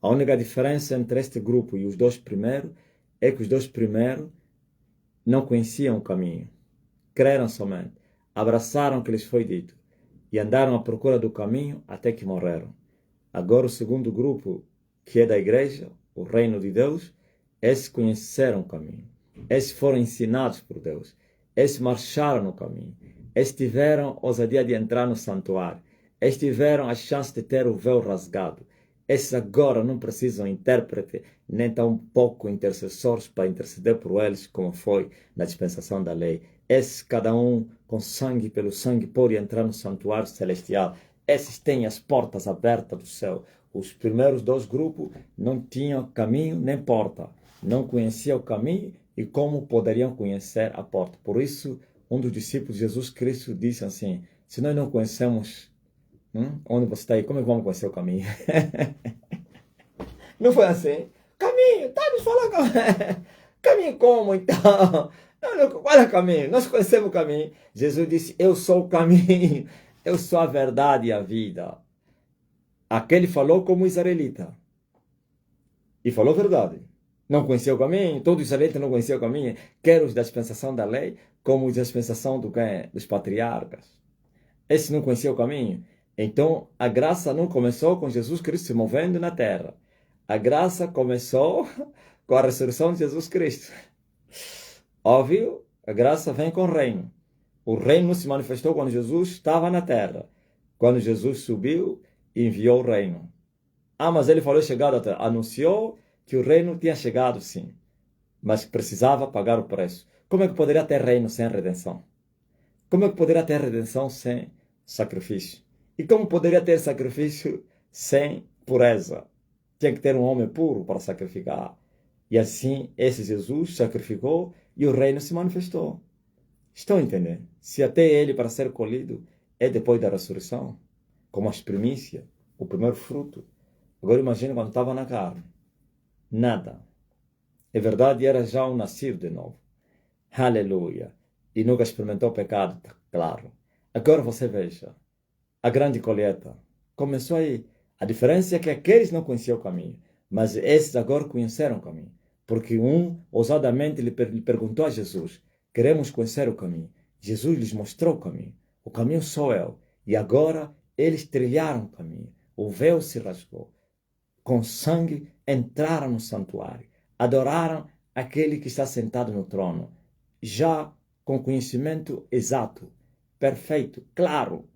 A única diferença entre este grupo e os 2 primeiros é que os 2 primeiros não conheciam o caminho. Creram somente, abraçaram o que lhes foi dito e andaram à procura do caminho até que morreram. Agora o segundo grupo, que é da igreja, o reino de Deus, esses conheceram o caminho. Esses foram ensinados por Deus. Esses marcharam no caminho. Esses tiveram ousadia de entrar no santuário. Esses tiveram a chance de ter o véu rasgado. Esses agora não precisam intérprete, nem tão pouco intercessores para interceder por eles, como foi na dispensação da lei. Esses, cada um com sangue, pelo sangue, pode entrar no santuário celestial. Esses têm as portas abertas do céu. Os primeiros dois grupos não tinham caminho nem porta. Não conheciam o caminho e como poderiam conhecer a porta. Por isso, um dos discípulos de Jesus Cristo disse assim, se nós não conhecemos onde você está aí, como é que vamos conhecer o caminho? Não foi assim? Caminho, tá me falando caminho. Caminho como então? Qual é o caminho? Nós conhecemos o caminho. Jesus disse, eu sou o caminho, eu sou a verdade e a vida. Aquele falou como israelita. E falou a verdade. Não conhecia o caminho, todo israelita não conhecia o caminho. Quer os da dispensação da lei, como os da dispensação dos patriarcas. Esse não conhecia o caminho. Então, a graça não começou com Jesus Cristo se movendo na terra. A graça começou com a ressurreição de Jesus Cristo. Óbvio, a graça vem com o reino. O reino se manifestou quando Jesus estava na terra. Quando Jesus subiu, enviou o reino. Ah, mas ele falou chegado à terra. Anunciou que o reino tinha chegado, sim. Mas precisava pagar o preço. Como é que poderia ter reino sem redenção? Como é que poderia ter redenção sem sacrifício? E como poderia ter sacrifício sem pureza? Tinha que ter um homem puro para sacrificar. E assim, esse Jesus sacrificou e o reino se manifestou. Estão entendendo? Se até ele, para ser colhido, é depois da ressurreição, como as primícias, o primeiro fruto. Agora imagine quando estava na carne. Nada. É verdade, era já um nascido de novo. Aleluia. E nunca experimentou o pecado, claro. Agora você veja, a grande colheita começou aí. A diferença é que aqueles não conheciam o caminho, mas esses agora conheceram o caminho. Porque um ousadamente lhe perguntou a Jesus, queremos conhecer o caminho. Jesus lhes mostrou o caminho. O caminho sou eu. E agora eles trilharam o caminho. O véu se rasgou. Com sangue entraram no santuário. Adoraram aquele que está sentado no trono. Já com conhecimento exato, perfeito, claro.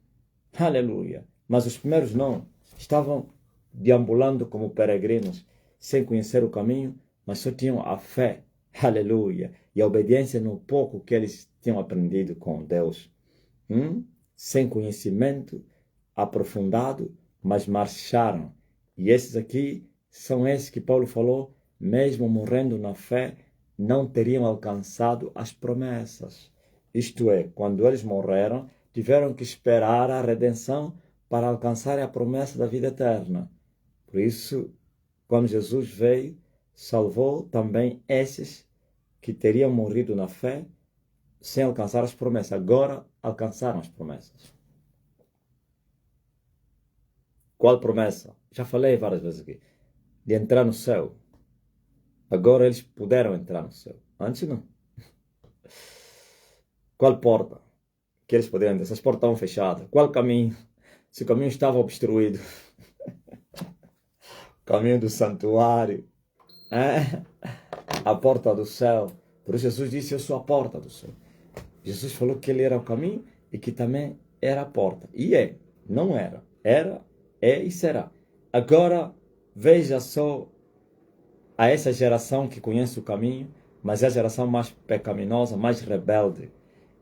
Aleluia. Mas os primeiros não. Estavam deambulando como peregrinos, sem conhecer o caminho, mas só tinham a fé. Aleluia. E a obediência no pouco que eles tinham aprendido com Deus. Sem conhecimento aprofundado, mas marcharam. E esses aqui são esses que Paulo falou, mesmo morrendo na fé, não teriam alcançado as promessas. Isto é, quando eles morreram, tiveram que esperar a redenção para alcançar a promessa da vida eterna. Por isso, quando Jesus veio, salvou também esses que teriam morrido na fé sem alcançar as promessas. Agora alcançaram as promessas. Qual promessa? Já falei várias vezes aqui. De entrar no céu. Agora eles puderam entrar no céu. Antes não. Qual porta que eles poderiam entrar? Essas portas estavam fechadas. Qual caminho? Se o caminho estava obstruído. O caminho do santuário. A porta do céu. Por isso Jesus disse, eu sou a porta do céu. Jesus falou que ele era o caminho e que também era a porta. E é. Não era. Era, é e será. Agora, veja só a essa geração que conhece o caminho, mas é a geração mais pecaminosa, mais rebelde.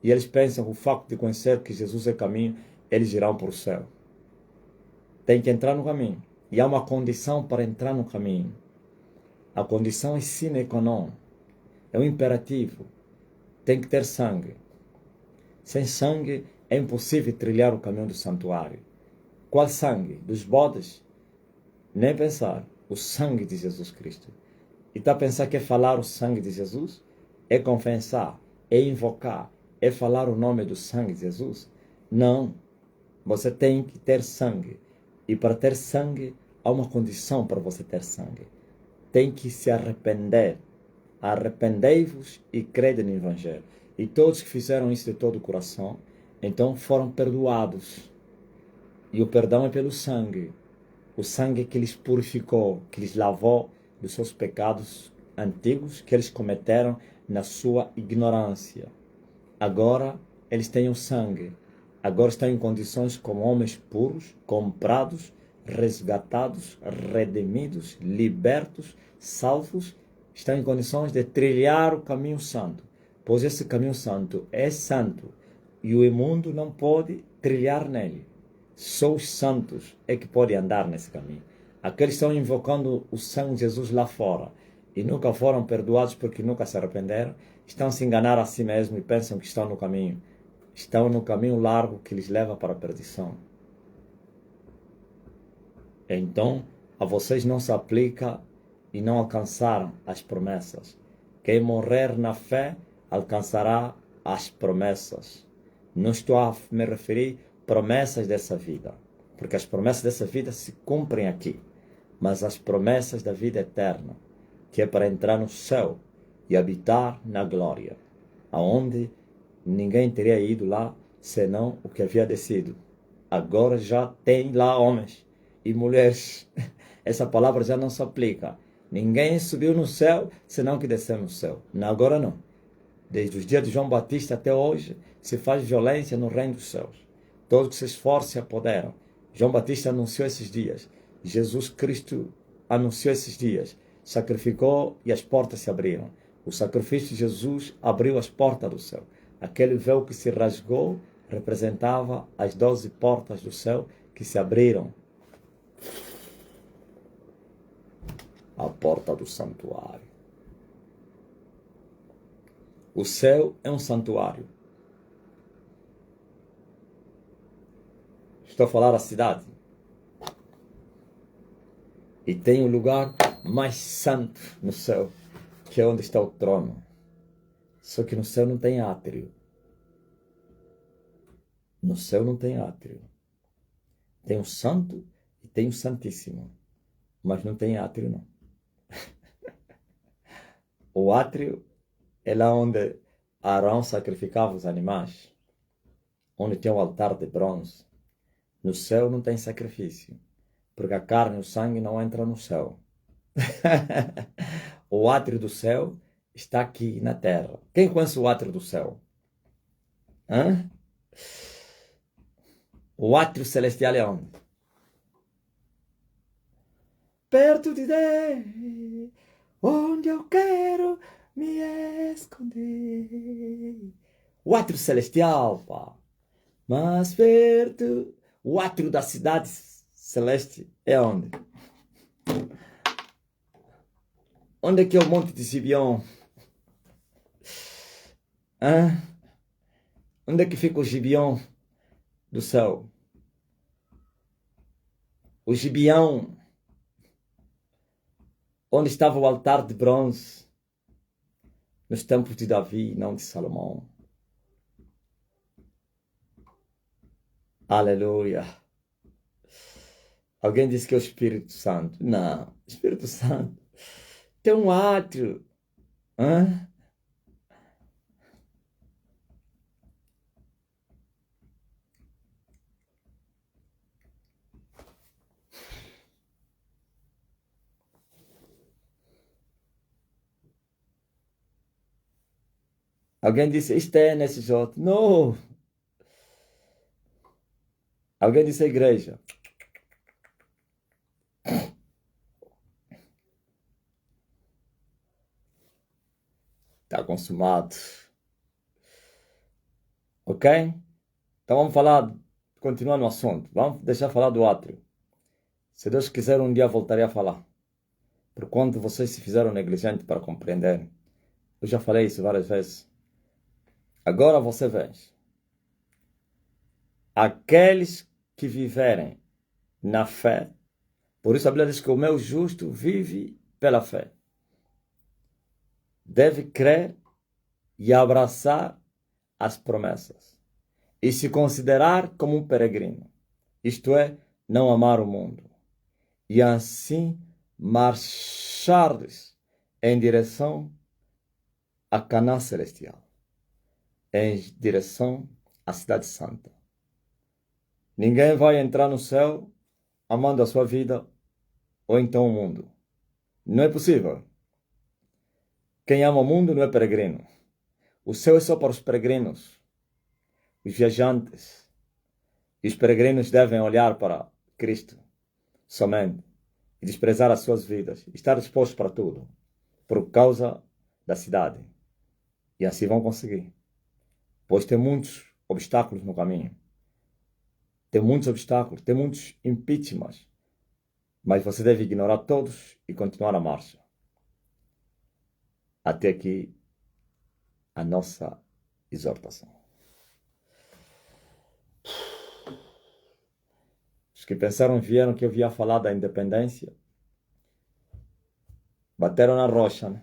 E eles pensam que o facto de conhecer que Jesus é caminho, eles irão para o céu. Tem que entrar no caminho. E há uma condição para entrar no caminho. A condição é sine qua non. É um imperativo. Tem que ter sangue. Sem sangue é impossível trilhar o caminho do santuário. Qual sangue? Dos bodes? Nem pensar. O sangue de Jesus Cristo. E está a pensar que é falar o sangue de Jesus? É confessar, é invocar, é falar o nome do sangue de Jesus? Não. Você tem que ter sangue. E para ter sangue, há uma condição para você ter sangue. Tem que se arrepender. Arrependei-vos e crede no Evangelho. E todos que fizeram isso de todo o coração, então foram perdoados. E o perdão é pelo sangue. O sangue que lhes purificou, que lhes lavou dos seus pecados antigos que eles cometeram na sua ignorância. Agora eles têm o sangue. Agora estão em condições como homens puros, comprados resgatados, redimidos, libertos, salvos, estão em condições de trilhar o caminho santo, pois esse caminho santo é santo e o imundo não pode trilhar nele. Só os santos é que podem andar nesse caminho. Aqueles que estão invocando o sangue de Jesus lá fora e nunca foram perdoados porque nunca se arrependeram, estão se enganar a si mesmos e pensam que estão no caminho. Estão no caminho largo que lhes leva para a perdição. Então, a vocês não se aplica e não alcançaram as promessas. Quem morrer na fé alcançará as promessas. Não estou a me referir promessas dessa vida, porque as promessas dessa vida se cumprem aqui, mas as promessas da vida eterna, que é para entrar no céu e habitar na glória, aonde ninguém teria ido lá senão o que havia descido. Agora já tem lá homens e mulheres. Essa palavra já não se aplica. Ninguém subiu no céu senão que desceu no céu. Agora não. Desde os dias de João Batista até hoje se faz violência no reino dos céus. Todos que se esforçam se apoderam. João Batista anunciou esses dias. Jesus Cristo anunciou esses dias. Sacrificou e as portas se abriram. O sacrifício de Jesus abriu as portas do céu. Aquele véu que se rasgou representava as 12 portas do céu que se abriram. A porta do santuário. O céu é um santuário. Estou a falar da cidade. E tem um lugar mais santo no céu, que é onde está o trono. Só que no céu não tem átrio. No céu não tem átrio. Tem o santo e tem o santíssimo. Mas não tem átrio, não. O átrio é lá onde Arão sacrificava os animais. Onde tem o altar de bronze. No céu não tem sacrifício. Porque a carne e o sangue não entram no céu. O átrio do céu está aqui na terra. Quem conhece o átrio do céu? Hã? O átrio celestial é onde? Perto de Deus, onde eu quero me esconder. O átrio celestial, pá. Mas perto, o átrio da cidade celeste é onde? Onde é que é o Monte de Gibeon? Hã? Onde é que fica o Gibeon do céu? O Gibeão, onde estava o altar de bronze, nos tempos de Davi, não de Salomão. Aleluia. Alguém disse que é o Espírito Santo. Não, o Espírito Santo tem um átrio. Hã? Alguém disse, isto é nesse jogo. Não. Alguém disse a igreja. Está consumado. Ok? Então vamos falar, continuar no assunto. Vamos deixar falar do átrio. Se Deus quiser, um dia voltarei a falar. Por quanto vocês se fizeram negligentes para compreender. Eu já falei isso várias vezes. Agora você vê. Aqueles que viverem na fé. Por isso a Bíblia diz que o meu justo vive pela fé. Deve crer e abraçar as promessas. E se considerar como um peregrino. Isto é, não amar o mundo. E assim marchares em direção a Canaã celestial. Em direção à cidade santa. Ninguém vai entrar no céu amando a sua vida ou então o mundo. Não é possível. Quem ama o mundo não é peregrino. O céu é só para os peregrinos, os viajantes. E os peregrinos devem olhar para Cristo. somente e desprezar as suas vidas, estar dispostos para tudo, por causa da cidade. E assim vão conseguir. Pois tem muitos obstáculos no caminho. Tem muitos obstáculos, tem muitos impeachments. Mas você deve ignorar todos e continuar a marcha. Até aqui a nossa exortação. Os que pensaram vieram que eu ia falar da independência. Bateram na rocha, né?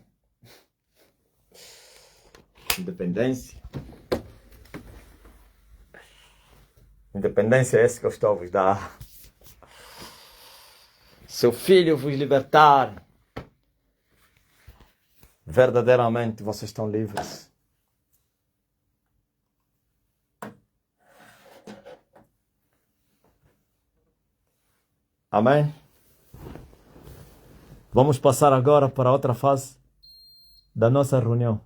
Independência. Independência é essa que eu estou a vos dar. Seu filho vos libertar. Verdadeiramente vocês estão livres. Amém? Vamos passar agora para outra fase da nossa reunião.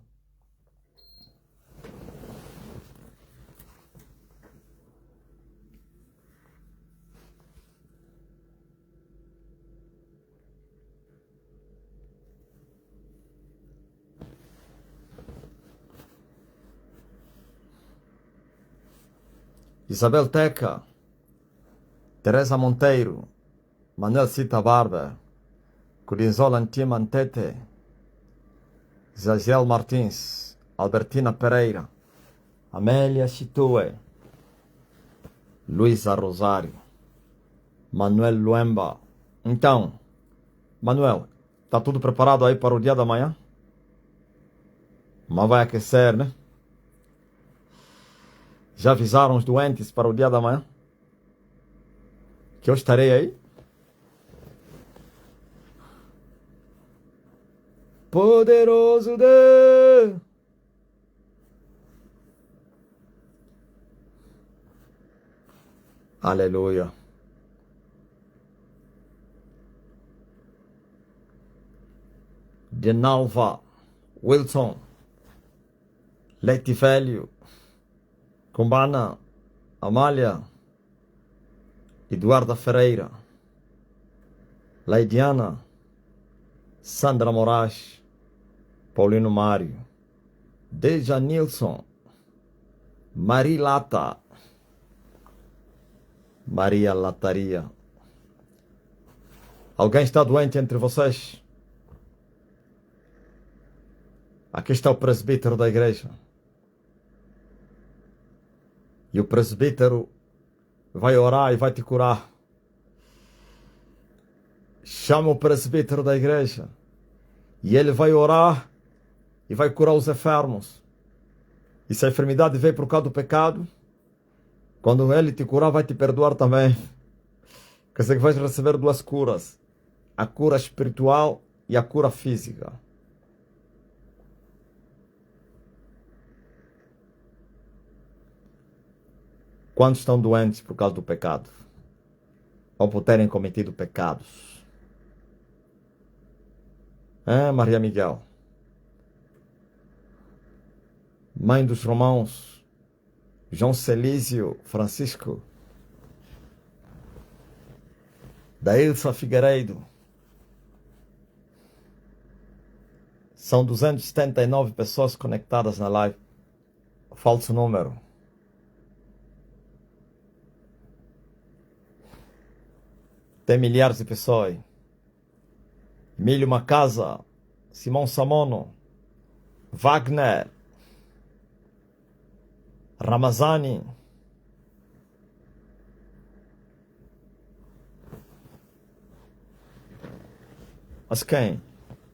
Isabel Teca, Teresa Monteiro, Manuel Cita Barber, Curinzola Antima Antete, Zaziel Martins, Albertina Pereira, Amélia Chitue, Luísa Rosário, Manuel Luemba. Então, Manuel, está tudo preparado aí para o dia da manhã? Mas vai aquecer, né? Já avisaram os doentes para o dia da manhã? Que eu estarei aí? Poderoso Deus! Aleluia! Denalva, Wilson, Leti Velho, Cumbana, Amália, Eduarda Ferreira, Leidiana, Sandra Moraes, Paulino Mário, Deja Nilson, Marilata, Maria Lataria. Alguém está doente entre vocês? Aqui está o presbítero da igreja. E o presbítero vai orar e vai te curar. Chama o presbítero da igreja. E ele vai orar e vai curar os enfermos. E se a enfermidade veio por causa do pecado, quando ele te curar, vai te perdoar também. Quer dizer que vais receber duas curas. A cura espiritual e a cura física. Quantos estão doentes por causa do pecado? Ou por terem cometido pecados? Maria Miguel? Mãe dos Romãos? João Celísio Francisco? Daílson Figueiredo? São 279 pessoas conectadas na live. Falso número. Tem milhares de pessoas. Emílio Macasa, Simão Samono, Wagner, Ramazani, mas quem?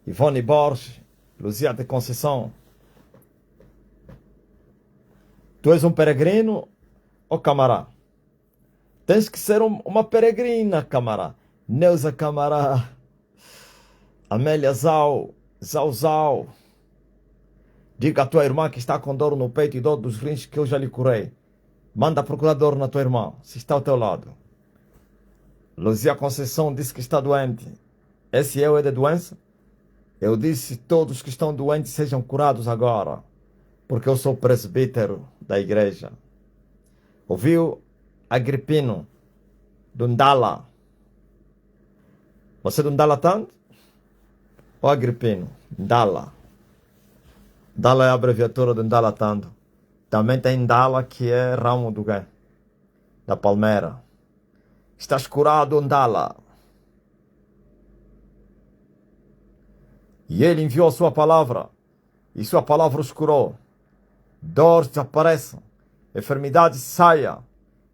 Ivone Borges, Luzia de Conceição. Tu és um peregrino ou camará? Tens que ser uma peregrina, camará. Neuza Camará. Amélia Zau. Zau. Diga à tua irmã que está com dor no peito e dor dos rins que eu já lhe curei. Manda procurar dor na tua irmã, se está ao teu lado. Luzia Conceição disse que está doente. Esse eu é de doença? Eu disse todos que estão doentes sejam curados agora. Porque eu sou presbítero da igreja. Ouviu? Agripino, Dundala, Você não dá latando? Ou Agripino? Dala. Dala é a abreviatura de Ndalatando. Também tem Ndala, que é ramo do quê? Da palmeira. Estás curado, Ndala. E ele enviou a sua palavra. E sua palavra os curou. Dores desapareçam. Enfermidade saia.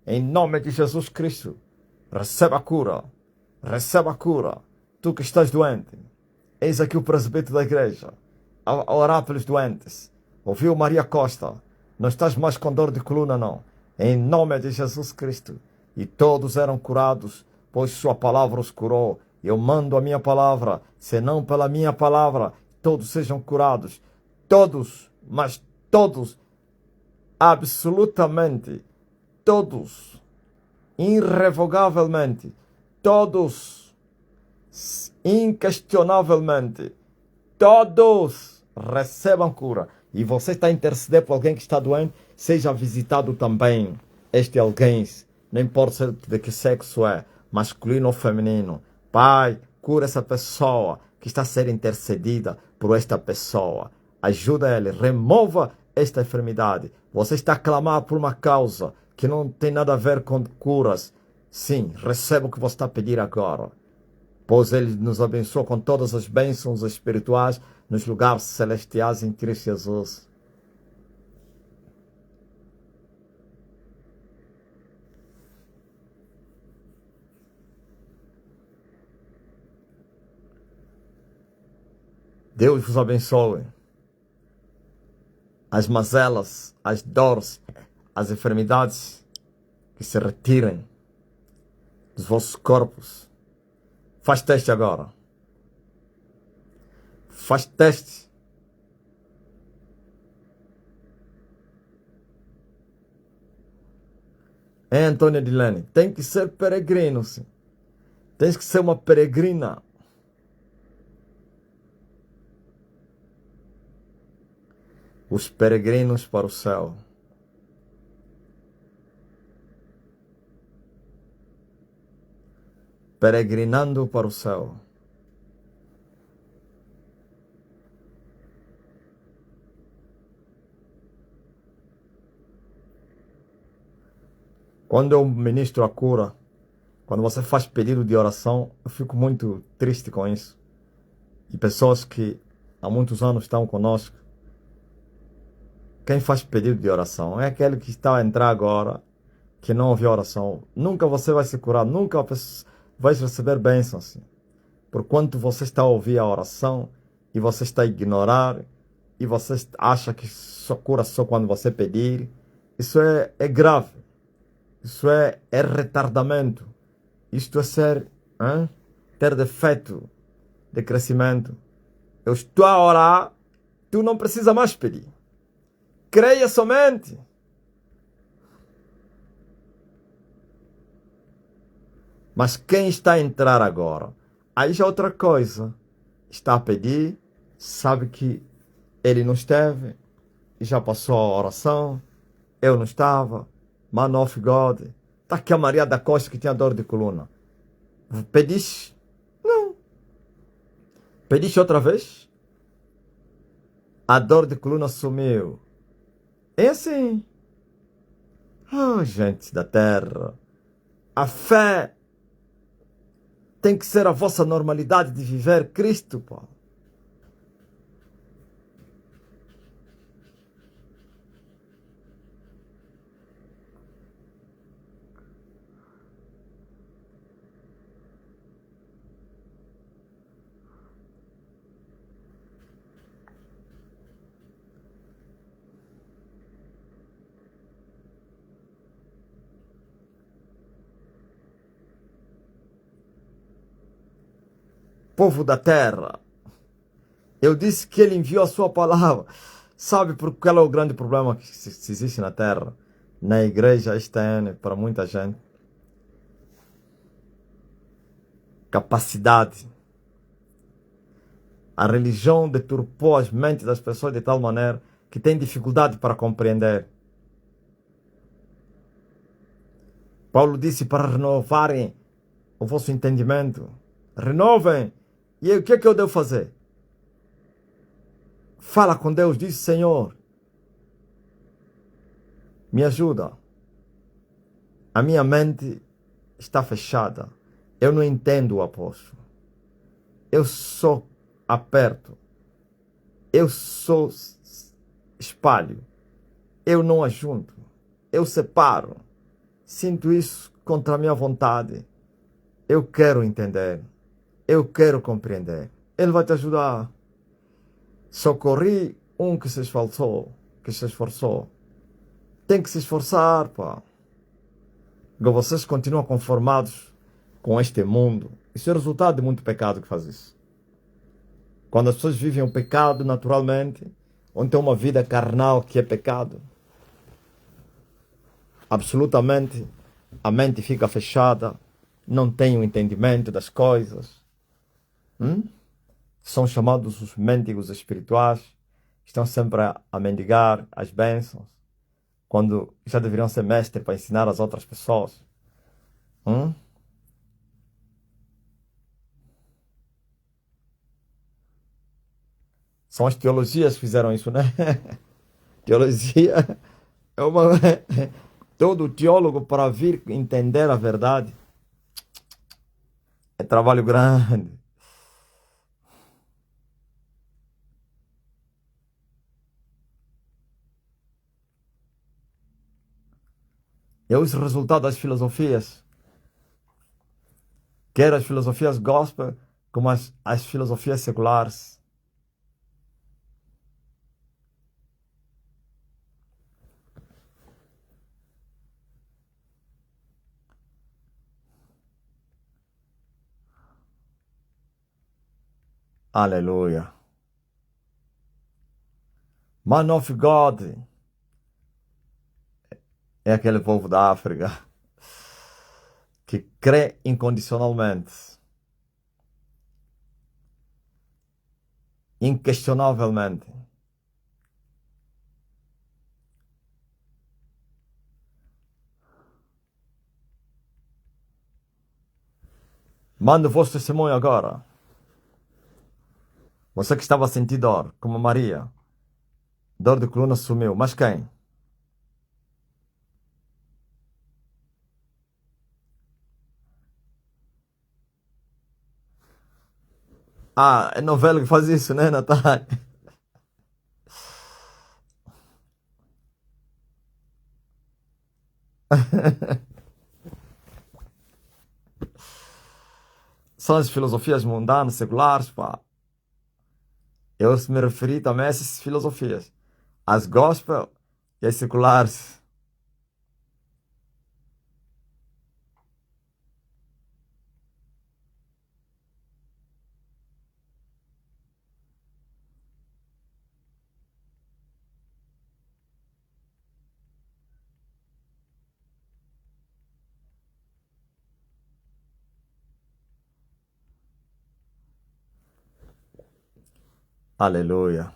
Em nome de Jesus Cristo. Receba a cura. Receba a cura. Tu que estás doente. Eis aqui o presbítero da igreja. A orar pelos doentes. Ouviu Maria Costa? Não estás mais com dor de coluna, não. Em nome de Jesus Cristo. E todos eram curados, pois sua palavra os curou. Eu mando a minha palavra, senão pela minha palavra, todos sejam curados. Todos, mas todos, absolutamente, todos, irrevogavelmente, todos, inquestionavelmente, todos recebam cura. E você está a interceder por alguém que está doente, seja visitado também. Este alguém, não importa de que sexo é, masculino ou feminino. Pai, cura essa pessoa que está a ser intercedida por esta pessoa. Ajuda ele, remova esta enfermidade. Você está a clamar por uma causa que não tem nada a ver com curas. Sim, receba o que você está a pedir agora. Pois ele nos abençoa com todas as bênçãos espirituais nos lugares celestiais em Cristo Jesus. Deus vos abençoe. As mazelas, as dores, as enfermidades que se retirem dos vossos corpos. Faz teste agora. Faz teste. É, Antônia Dilene, tem que ser peregrino, sim. Tens que ser uma peregrina. Os peregrinos para o céu. Peregrinando para o céu. Quando eu ministro a cura, quando você faz pedido de oração, eu fico muito triste com isso. E pessoas que há muitos anos estão conosco, quem faz pedido de oração é aquele que está a entrar agora, que não ouviu a oração. Nunca você vai se curar, nunca vai receber bênçãos. Porquanto você está a ouvir a oração e você está a ignorar, e você acha que só cura só quando você pedir. Isso é grave. Isso é retardamento. Isto é ter defeito de crescimento. Eu estou a orar, tu não precisa mais pedir. Creia somente. Mas quem está a entrar agora, aí já é outra coisa. Está a pedir, sabe que ele não esteve, e já passou a oração, eu não estava, man of God. Está aqui a Maria da Costa que tinha dor de coluna. Pediste? Não. Pediste outra vez? A dor de coluna sumiu. É assim. Oh, gente da terra. A fé tem que ser a vossa normalidade de viver Cristo, pô. Povo da terra, eu disse que ele enviou a sua palavra. Sabe por qual é o grande problema que existe na terra? Na igreja este ano, para muita gente. Capacidade. A religião deturpou as mentes das pessoas de tal maneira que têm dificuldade para compreender. Paulo disse para renovarem o vosso entendimento. renovem. E aí, o que é que eu devo fazer? Fala com Deus, diz: Senhor, me ajuda. A minha mente está fechada. Eu não entendo o apóstolo. Eu só aperto. Eu só espalho. Eu não ajunto. Eu separo. Sinto isso contra a minha vontade. Eu quero entender. Eu quero compreender. Ele vai te ajudar. Socorri um que se esforçou. Que se esforçou. Tem que se esforçar, pá. Vocês continuam conformados com este mundo. Isso é resultado de muito pecado que faz isso. Quando as pessoas vivem o pecado naturalmente, onde tem uma vida carnal que é pecado, absolutamente a mente fica fechada, não tem o entendimento das coisas. São chamados os mendigos espirituais, estão sempre a mendigar as bênçãos, quando já deveriam ser mestres para ensinar as outras pessoas. São as teologias que fizeram isso, né? Teologia é uma... Todo teólogo, para vir entender a verdade, é trabalho grande. E os resultados das filosofias, quer as filosofias gospel, como as filosofias seculares. Aleluia. Man of God é aquele povo da África que crê incondicionalmente, inquestionavelmente. Manda o vosso testemunho agora. Você que estava a sentir dor, como Maria, dor de coluna sumiu. Mas quem? Ah, é novela que faz isso, né, Natália? São as filosofias mundanas, seculares, pá. Eu me referi também a essas filosofias. As gospel e as seculares. Aleluia.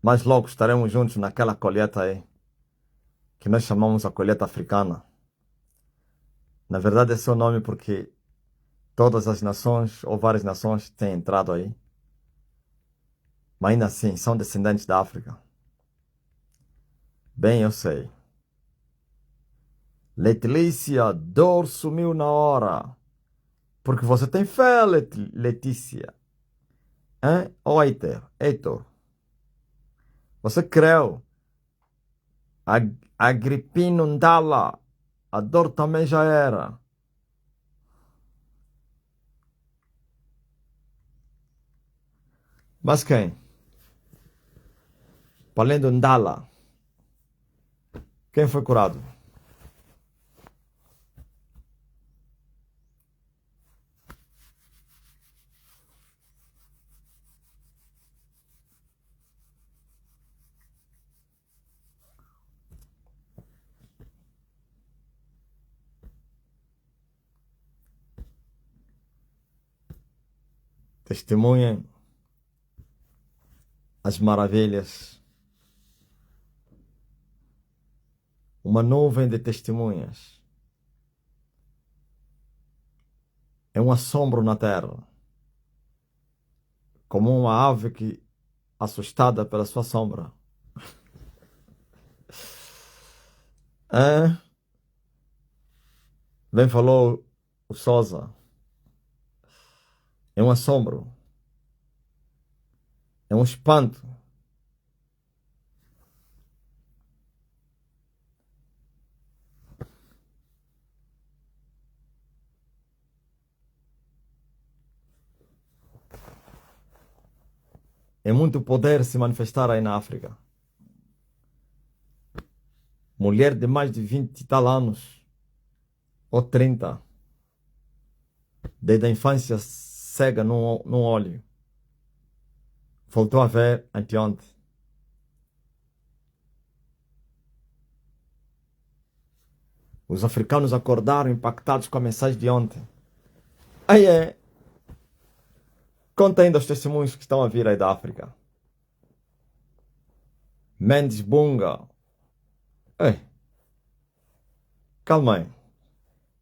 Mas logo estaremos juntos naquela colheita aí, que nós chamamos a colheita africana. Na verdade, é seu nome porque todas as nações, ou várias nações, têm entrado aí. Mas ainda assim, são descendentes da África. Bem, eu sei. Letícia, dor sumiu na hora. Porque você tem fé, Letícia. Hein? Ou Heitor. Você creu. Agripino Ndala. A dor também já era. Mas quem? Além do Ndala. Quem foi curado? Testemunhem as maravilhas, uma nuvem de testemunhas. É um assombro na terra, como uma ave que, assustada pela sua sombra. É? Bem falou o Sousa. É um assombro. É um espanto. É muito poder se manifestar aí na África. Mulher de mais de 20 e tal anos, ou 30, desde a infância cega num olho. Voltou a ver anteontem. Os africanos acordaram impactados com a mensagem de ontem. Aí é. Conta ainda os testemunhos que estão a vir aí da África. Mendes Bunga. Ei, calma aí.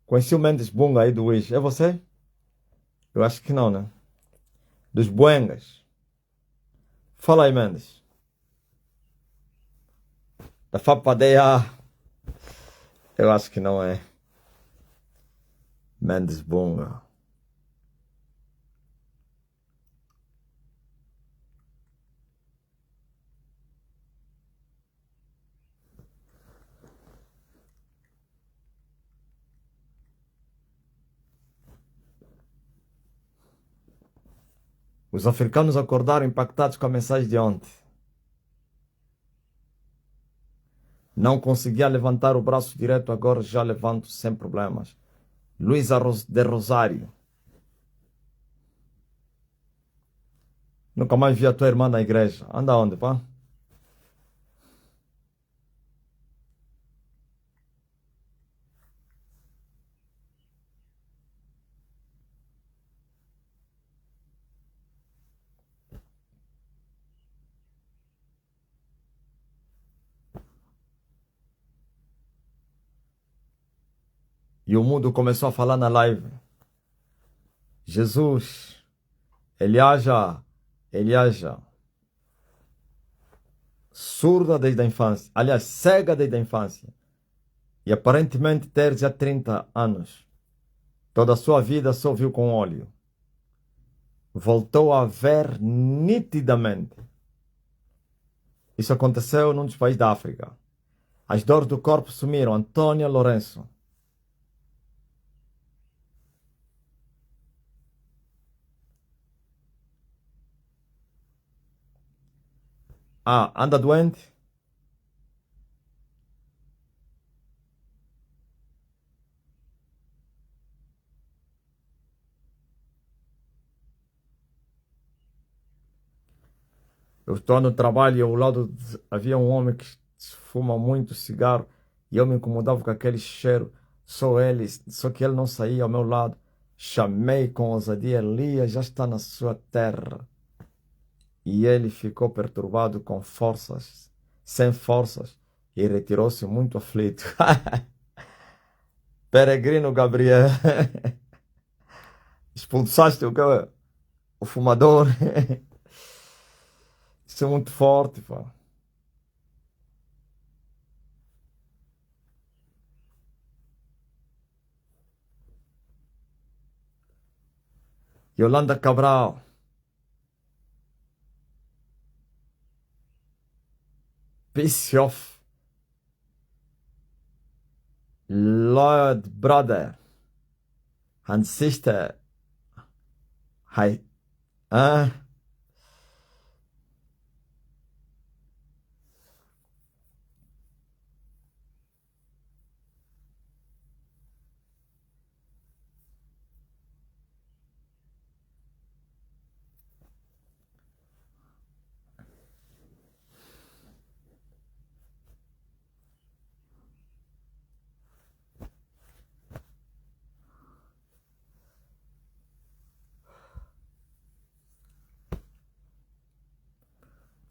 Conheci o Mendes Bunga aí do Wish. É você? Eu acho que não, né? Dos Buengas. Fala aí, Mendes. Da Fapadeia. Eu acho que não é. Mendes Bunga. Os africanos acordaram impactados com a mensagem de ontem. Não conseguia levantar o braço direito, agora já levanto sem problemas. Luísa de Rosário. Nunca mais vi a tua irmã na igreja. Anda onde, pá? E o mundo começou a falar na live. Jesus, ele haja. Surda desde a infância. Aliás, cega desde a infância. E aparentemente ter já 30 anos. Toda a sua vida só viu com óleo. Voltou a ver nitidamente. Isso aconteceu num dos países da África. As dores do corpo sumiram. Antônia Lourenço. Ah, anda doente? Eu estou no trabalho e ao lado havia um homem que fuma muito cigarro e eu me incomodava com aquele cheiro. Só que ele não saía ao meu lado. Chamei com ousadia, Elias já está na sua terra. E ele ficou perturbado com forças, sem forças, e retirou-se muito aflito. Peregrino Gabriel, expulsaste o fumador. Isso é muito forte, pá. Yolanda Cabral. Peace off. Lord brother and sister. Hi. Ah,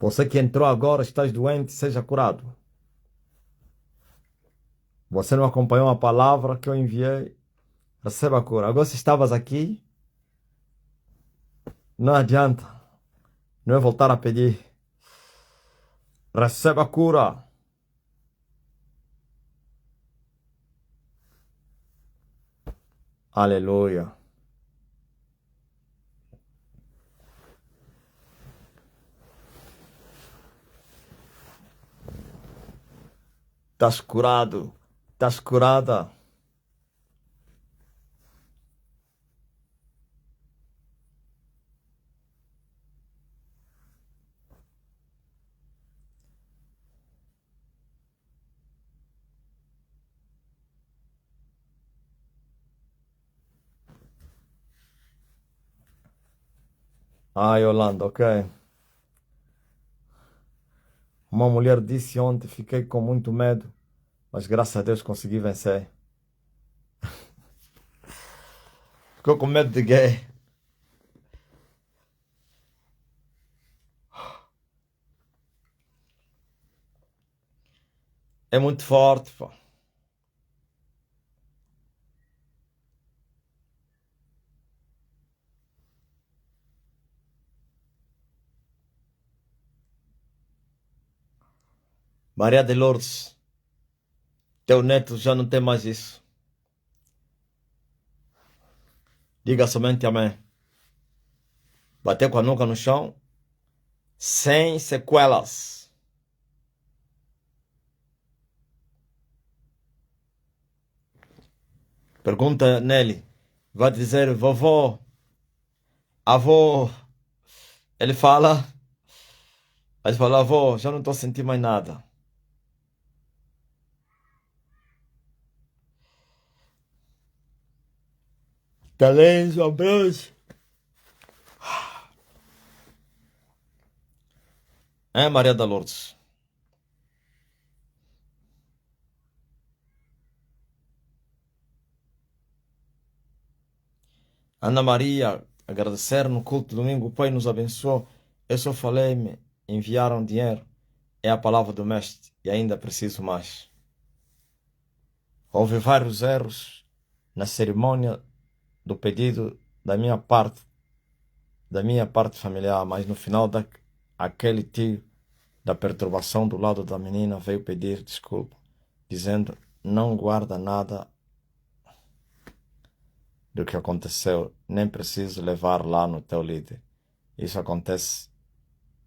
Você que entrou agora, estás doente, seja curado. Você não acompanhou a palavra que eu enviei, receba a cura. Agora, se estavas aqui, não adianta. Não é voltar a pedir. Receba a cura. Aleluia. Estás curado. Estás curada. Ah, Yolanda, ok. Uma mulher disse ontem, fiquei com muito medo, mas graças a Deus consegui vencer. Ficou com medo de quê? É muito forte, pô. Maria de Lourdes, teu neto já não tem mais isso. Diga somente amém. Bateu com a nuca no chão, sem sequelas. Pergunta nele. Vai dizer, vovô, avô. Ele fala, aí fala, avô, já não estou sentindo mais nada. Talento, abraço. É, Maria da Lourdes. Ana Maria, agradecer no culto domingo, o Pai nos abençoou. Eu só falei, me enviaram dinheiro. É a palavra do mestre e ainda preciso mais. Houve vários erros na cerimônia do pedido da minha parte familiar, mas no final aquele tio da perturbação do lado da menina veio pedir desculpa, dizendo não guarda nada do que aconteceu, nem preciso levar lá no teu líder. Isso acontece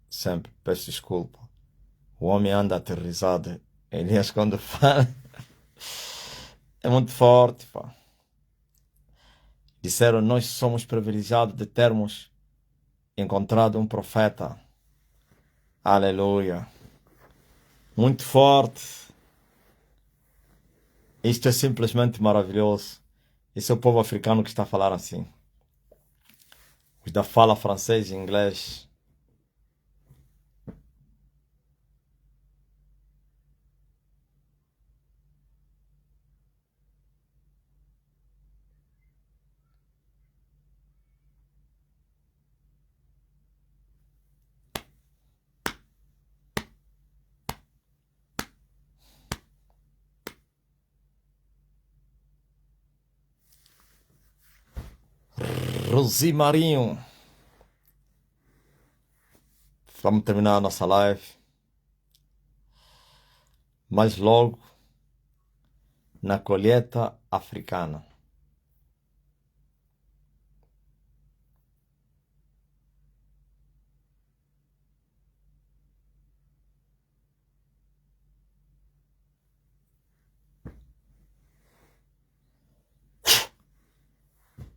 sempre, peço desculpa. O homem anda aterrorizado. Elias quando fala é muito forte, pá. Disseram, nós somos privilegiados de termos encontrado um profeta. Aleluia. Muito forte. Isto é simplesmente maravilhoso. Esse é o povo africano que está a falar assim. Os da fala francês e inglês. Rosimarinho. Vamos terminar a nossa live. Mas logo, na colheita africana.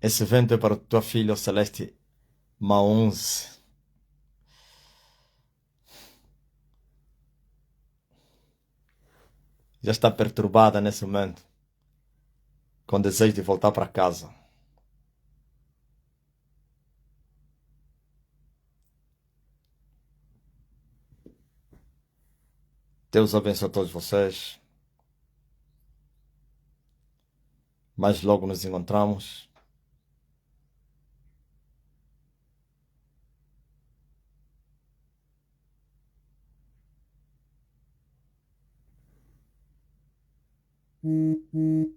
Esse evento é para tua filha Celeste Maunze. Já está perturbada nesse momento, com desejo de voltar para casa. Deus abençoe a todos vocês. Mas logo nos encontramos. Alguém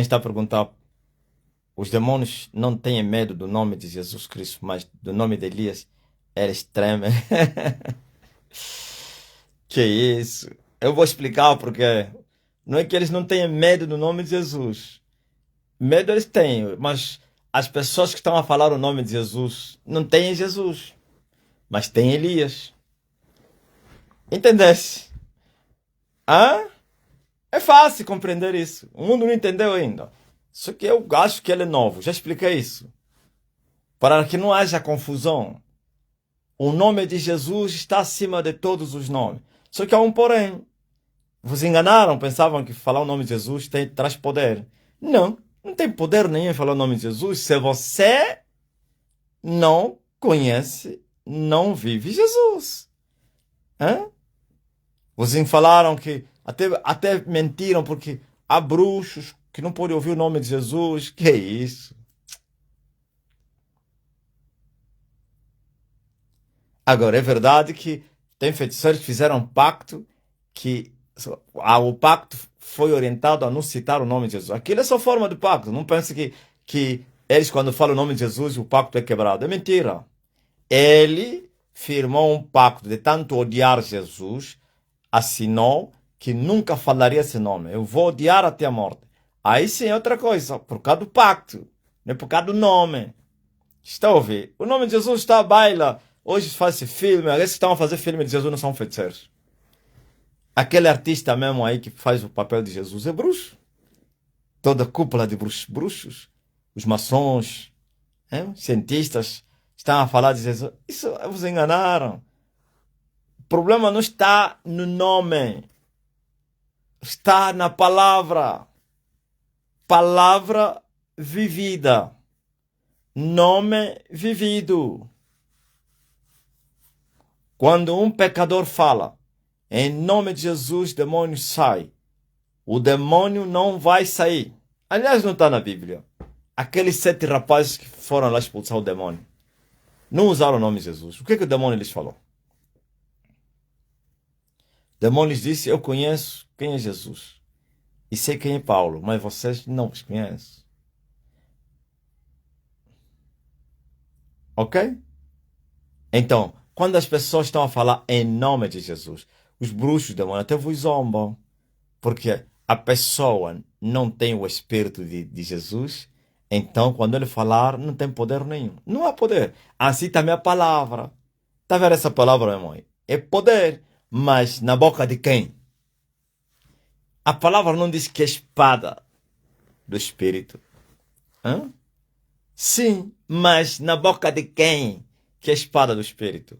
está a perguntar, os demônios não têm medo do nome de Jesus Cristo, mas do nome de Elias, eles tremem. Que isso? Eu vou explicar porque não é que eles não tenham medo do nome de Jesus. Medo eles têm, mas as pessoas que estão a falar o nome de Jesus não têm Jesus, mas têm Elias. Entendesse? Hã? É fácil compreender isso. O mundo não entendeu ainda. Só que eu acho que ele é novo. Já expliquei isso. Para que não haja confusão. O nome de Jesus está acima de todos os nomes. Só que há um porém. Vos enganaram, pensavam que falar o nome de Jesus traz poder. Não, não tem poder nenhum em falar o nome de Jesus se você não conhece, não vive Jesus. Hã? Vocês falaram que até mentiram porque há bruxos que não podem ouvir o nome de Jesus. Que é isso? Agora, é verdade que tem feiticeiros que fizeram um pacto que o pacto foi orientado a não citar o nome de Jesus. Aquilo é só forma de pacto. Não pense que eles, quando falam o nome de Jesus, o pacto é quebrado. É mentira. Ele firmou um pacto de tanto odiar Jesus, assinou que nunca falaria esse nome. Eu vou odiar até a morte. Aí sim é outra coisa, por causa do pacto, não é por causa do nome. Está a ouvir? O nome de Jesus está à baila. Hoje faz-se filme, esses que estão a fazer filme de Jesus não são feiticeiros. Aquele artista mesmo aí que faz o papel de Jesus é bruxo. Toda a cúpula de bruxos, os maçons, os cientistas estão a falar de Jesus. Isso vos enganaram. O problema não está no nome, está na palavra. Palavra vivida. Nome vivido. Quando um pecador fala, em nome de Jesus, demônio sai. O demônio não vai sair. Aliás, não está na Bíblia. Aqueles 7 rapazes que foram lá expulsar o demônio não usaram o nome de Jesus. O que o demônio lhes falou? O demônio lhes disse, eu conheço quem é Jesus. E sei quem é Paulo, mas vocês não os conhecem. Ok? Então, quando as pessoas estão a falar em nome de Jesus, os bruxos, demônios, até vos zombam. Porque a pessoa não tem o Espírito de Jesus, então quando ele falar, não tem poder nenhum. Não há poder. Assim também a palavra. Está vendo essa palavra, meu irmão? É poder, mas na boca de quem? A palavra não diz que é espada do Espírito. Hã? Sim, mas na boca de quem que é a espada do Espírito?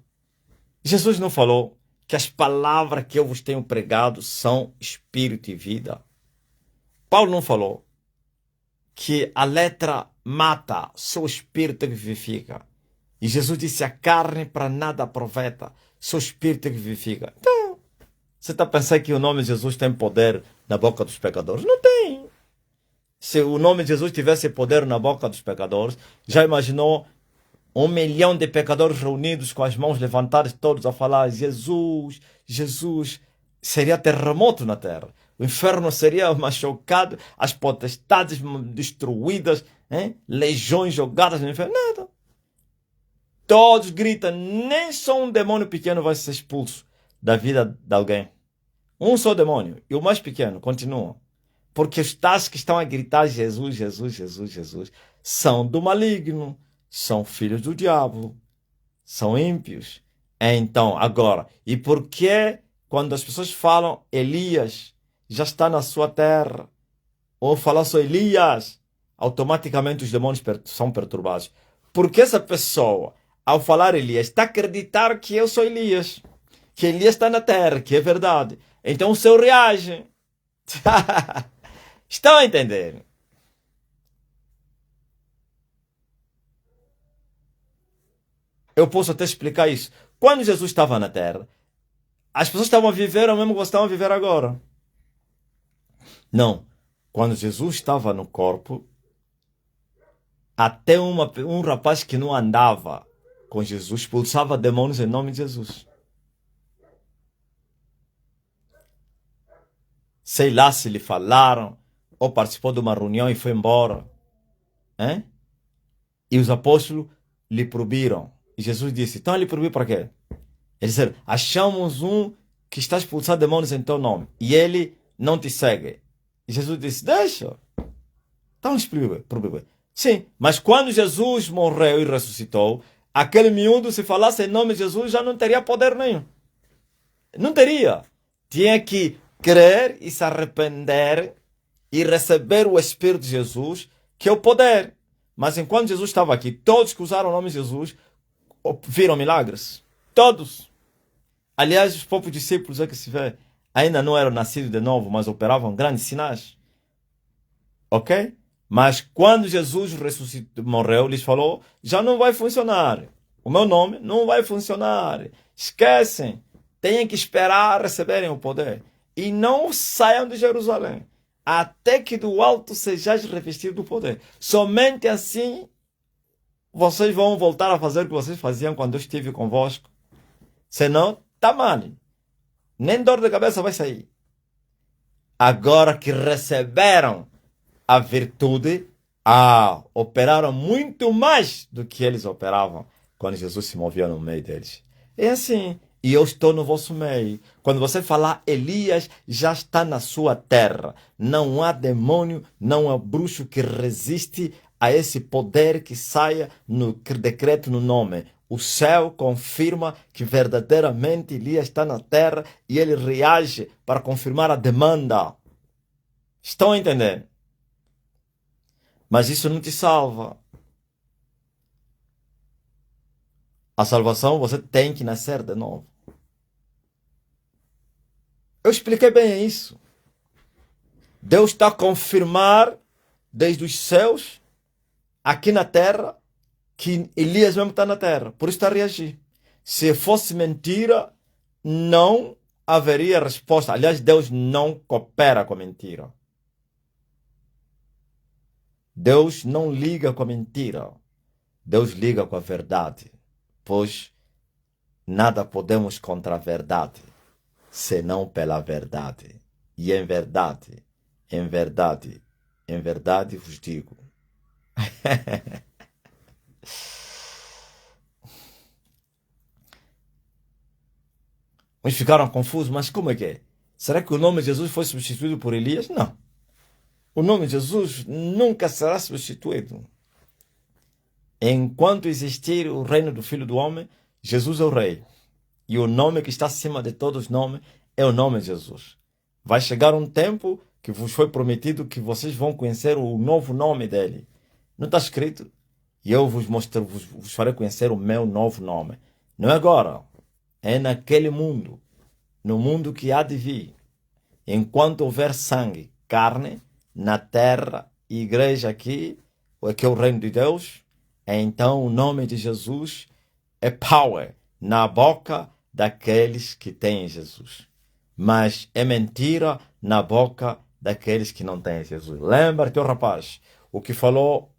Jesus não falou que as palavras que eu vos tenho pregado são espírito e vida. Paulo não falou que a letra mata, só o espírito que vivifica. E Jesus disse, a carne para nada aproveita, só o espírito que vivifica. Então, você está pensando que o nome de Jesus tem poder na boca dos pecadores? Não tem. Se o nome de Jesus tivesse poder na boca dos pecadores, já imaginou 1 milhão de pecadores reunidos com as mãos levantadas, todos a falar Jesus, Jesus, seria terremoto na terra. O inferno seria machucado, as potestades destruídas, legiões jogadas no inferno. Nada. Todos gritam, nem só um demônio pequeno vai ser expulso da vida de alguém. Um só demônio, e o mais pequeno continua. Porque os tais que estão a gritar Jesus, Jesus, Jesus, Jesus, são do maligno. São filhos do diabo, são ímpios. Então, agora, e por que quando as pessoas falam Elias já está na sua terra, ou falar só Elias, automaticamente os demônios são perturbados? Porque essa pessoa, ao falar Elias, está a acreditar que eu sou Elias, que Elias está na terra, que é verdade. Então o céu reage. Estão a entender? Eu posso até explicar isso. Quando Jesus estava na terra, as pessoas estavam a viver o mesmo que vocês estão a viver agora. Não. Quando Jesus estava no corpo, até um rapaz que não andava com Jesus expulsava demônios em nome de Jesus. Sei lá se lhe falaram, ou participou de uma reunião e foi embora. Hein? E os apóstolos lhe proibiram. E Jesus disse, então lhe proibiram para quê? Eles disseram, achamos um que está expulsando demônios em teu nome. E ele não te segue. E Jesus disse, deixa. Então lhes proibiram. Sim, mas quando Jesus morreu e ressuscitou, aquele miúdo, se falasse em nome de Jesus, já não teria poder nenhum. Não teria. Tinha que crer e se arrepender e receber o Espírito de Jesus, que é o poder. Mas enquanto Jesus estava aqui, todos que usaram o nome de Jesus viram milagres. Todos. Aliás, os próprios discípulos é que se vê, ainda não eram nascidos de novo, mas operavam grandes sinais. Ok? Mas quando Jesus ressuscitou, morreu, lhes falou, já não vai funcionar. O meu nome não vai funcionar. Esquecem. Têm que esperar receberem o poder. E não saiam de Jerusalém, até que do alto sejais revestidos do poder. Somente assim vocês vão voltar a fazer o que vocês faziam quando eu estive convosco. Senão, tá mal. Nem dor de cabeça vai sair. Agora que receberam a virtude, operaram muito mais do que eles operavam quando Jesus se movia no meio deles. É assim. E eu estou no vosso meio. Quando você falar, Elias já está na sua terra. Não há demônio, não há bruxo que resiste a esse poder que saia no decreto no nome. O céu confirma que verdadeiramente Elias está na terra e ele reage para confirmar a demanda. Estão a entender? Mas isso não te salva. A salvação você tem que nascer de novo. Eu expliquei bem isso. Deus está a confirmar desde os céus, aqui na terra, que Elias mesmo está na terra. Por isso está a reagir. Se fosse mentira, não haveria resposta. Aliás, Deus não coopera com a mentira. Deus não liga com a mentira. Deus liga com a verdade. Pois nada podemos contra a verdade, senão pela verdade. E em verdade, em verdade, em verdade vos digo. Uns ficaram confusos, mas como é que é? Será que o nome de Jesus foi substituído por Elias? Não. O nome de Jesus nunca será substituído. Enquanto existir o reino do Filho do Homem, Jesus é o Rei. E o nome que está acima de todos os nomes é o nome de Jesus. Vai chegar um tempo que vos foi prometido que vocês vão conhecer o novo nome dele. Não está escrito? E eu vos farei conhecer o meu novo nome. Não é agora. É naquele mundo. No mundo que há de vir. Enquanto houver sangue, carne, na terra, igreja aqui, que é o reino de Deus, então o nome de Jesus é power na boca daqueles que têm Jesus. Mas é mentira na boca daqueles que não têm Jesus. Lembra-te, rapaz, o que falou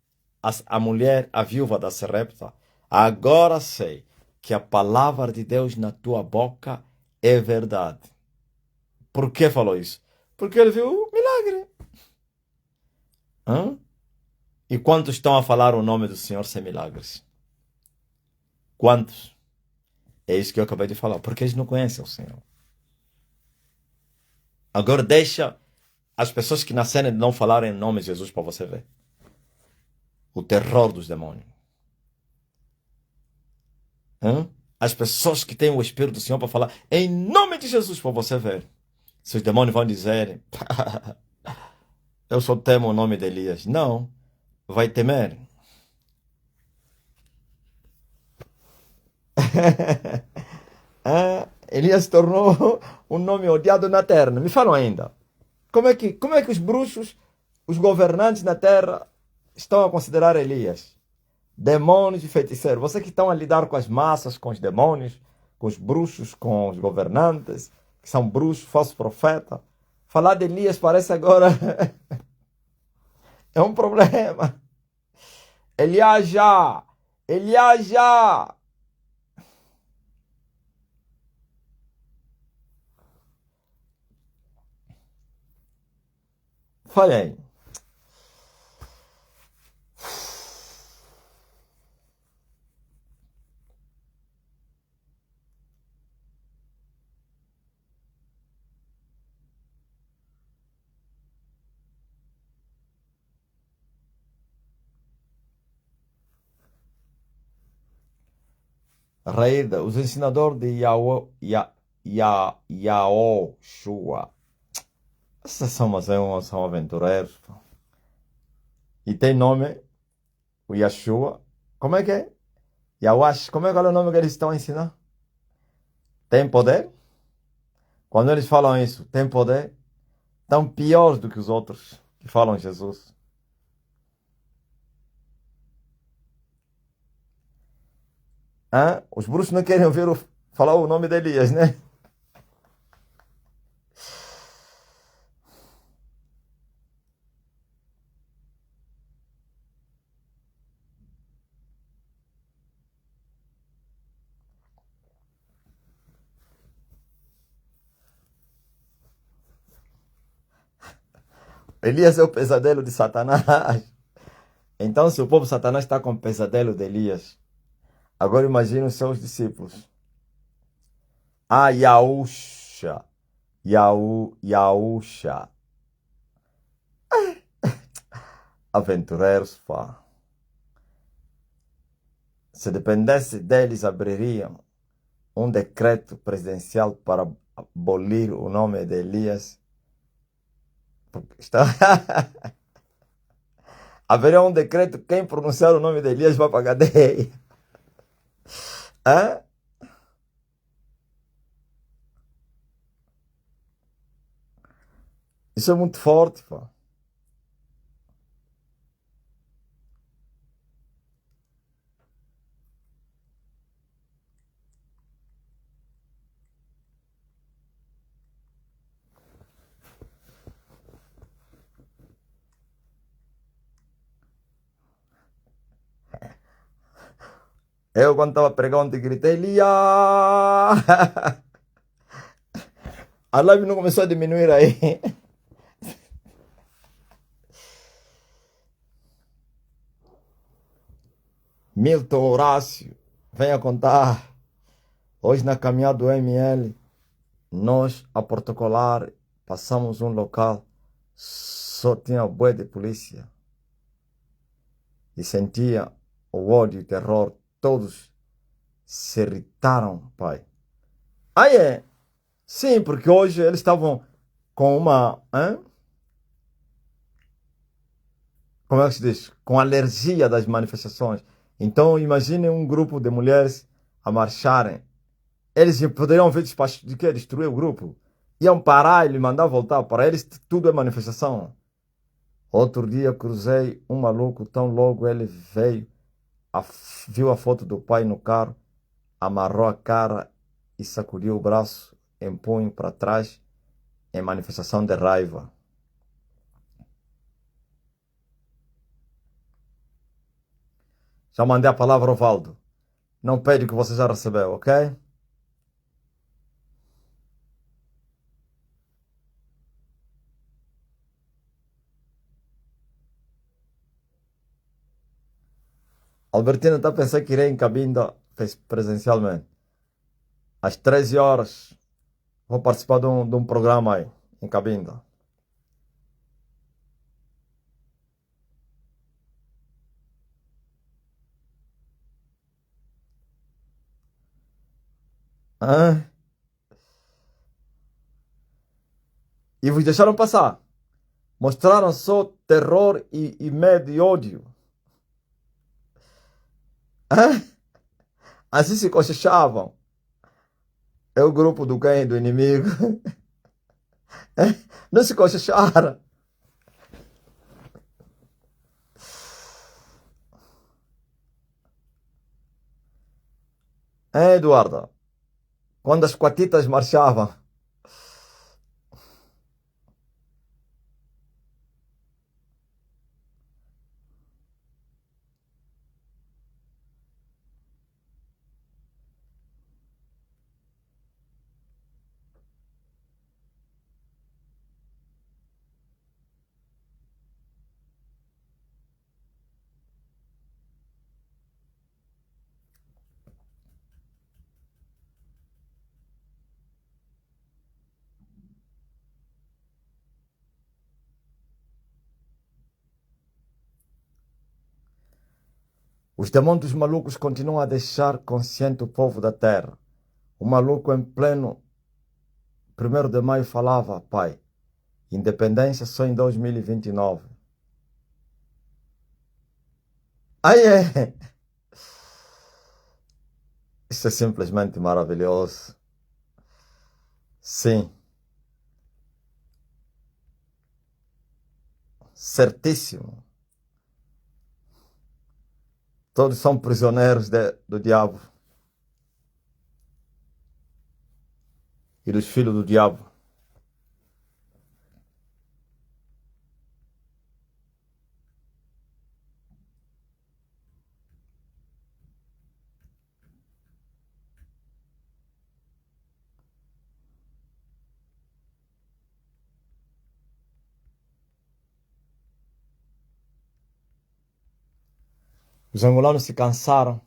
a mulher, a viúva da Sarepta. Agora sei que a palavra de Deus na tua boca é verdade. Por que falou isso? Porque ele viu o milagre. E quantos estão a falar o nome do Senhor sem milagres? Quantos? É isso que eu acabei de falar. Porque eles não conhecem o Senhor. Agora deixa as pessoas que nascerem de não falarem em nome de Jesus para você ver. O terror dos demônios. As pessoas que têm o Espírito do Senhor para falar em nome de Jesus para você ver. Se os demônios vão dizer, eu só temo o nome de Elias. Não. Vai temer. Elias se tornou um nome odiado na terra. Me falam ainda. Como é que os bruxos, os governantes na terra, estão a considerar Elias? Demônios e feiticeiros. Vocês que estão a lidar com as massas, com os demônios, com os bruxos, com os governantes, que são bruxos, falsos profetas. Falar de Elias parece agora é um problema. Eliaja! Eliaja! Falei. Raída, os ensinadores de Yaoshua. Essas são aventureiros. Pô. E tem nome, o Yeshua. Como é que é? Yawash, como é que é o nome que eles estão a ensinar? Tem poder? Quando eles falam isso, tem poder? Estão piores do que os outros que falam Jesus. Hã? Os bruxos não querem ouvir falar o nome de Elias, né? Elias é o pesadelo de Satanás. Então, se o povo Satanás está com o pesadelo de Elias, agora imagine os seus discípulos. Ah, Yaúcha. Yaúcha. Aventureiros, pá. Se dependesse deles, abririam um decreto presidencial para abolir o nome de Elias. Está... Haveria um decreto, quem pronunciar o nome de Elias vai para a cadeia. Hã? Isso é muito forte, pá. Eu, quando estava pregando, gritei, Elias! A live não começou a diminuir aí. Milton Horácio, venha contar. Hoje na caminhada do ML, nós a protocolar, passamos um local, só tinha boi de polícia. E sentia o ódio e o terror, todos se irritaram, pai. Aí é, sim, porque hoje eles estavam com uma, hein? Como é que se diz? Com alergia das manifestações. Então, imagine um grupo de mulheres a marcharem. Eles poderiam ver de que destruir o grupo. Iam parar e lhe mandar voltar. Para eles, tudo é manifestação. Outro dia, cruzei um maluco, tão logo ele veio, viu a foto do pai no carro, amarrou a cara e sacudiu o braço em punho para trás, em manifestação de raiva. Já mandei a palavra ao Valdo. Não pede o que você já recebeu, ok? Albertina está a pensar que irei em Cabinda presencialmente. Às 13 horas, vou participar de um programa aí, em Cabinda. Ah, e vos deixaram passar. Mostraram só terror e medo e ódio. Ah, assim se cochichavam. É o grupo do quem? Do inimigo. Não se cochicharam. Eduardo? Quando as quatitas marchavam. Os demônios malucos continuam a deixar consciente o povo da terra. O maluco em pleno 1º de maio falava, pai, independência só em 2029. Aí é! Isso é simplesmente maravilhoso. Sim. Certíssimo. Todos são prisioneiros do diabo e dos filhos do diabo. Os angolanos se cansaram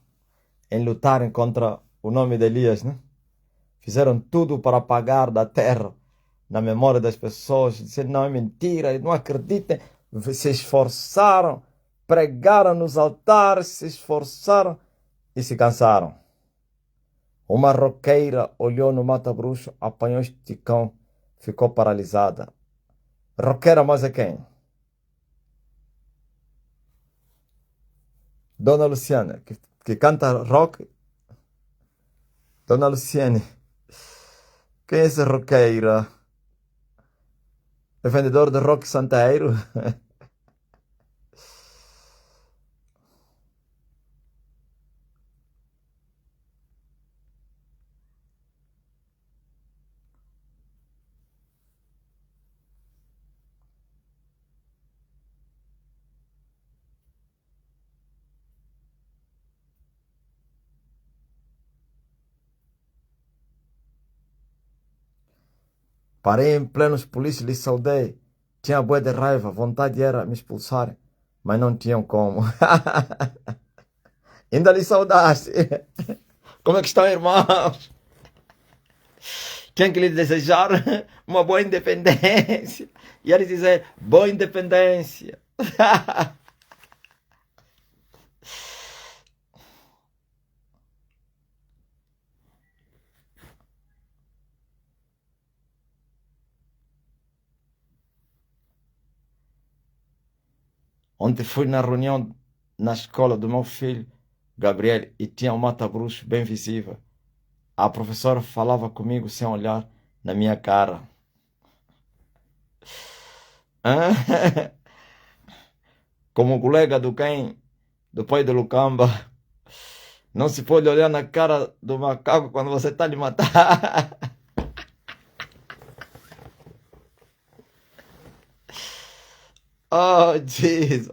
em lutarem contra o nome de Elias, né? Fizeram tudo para apagar da terra, na memória das pessoas, dizer não é mentira, não acreditem. Se esforçaram, pregaram nos altares, se esforçaram e se cansaram. Uma roqueira olhou no mata-bruxo, apanhou este cão, ficou paralisada. Roqueira, mas é quem? Dona Luciana, que canta rock. Dona Luciane, quem é esse roqueira? É vendedor de rock santeiro? Parei em plenos polícia e lhe saudei. Tinha bué de raiva, vontade era me expulsar, mas não tinham como. Ainda lhe saudaste. Como é que estão, irmãos? Tinha que lhe desejar uma boa independência. E ele dizer, boa independência. Ontem fui na reunião na escola do meu filho, Gabriel, e tinha um mata-bruxo bem visível. A professora falava comigo sem olhar na minha cara. Como colega do quem? Do pai do Lucamba. Não se pode olhar na cara do macaco quando você está lhe matar. Oh, Jesus.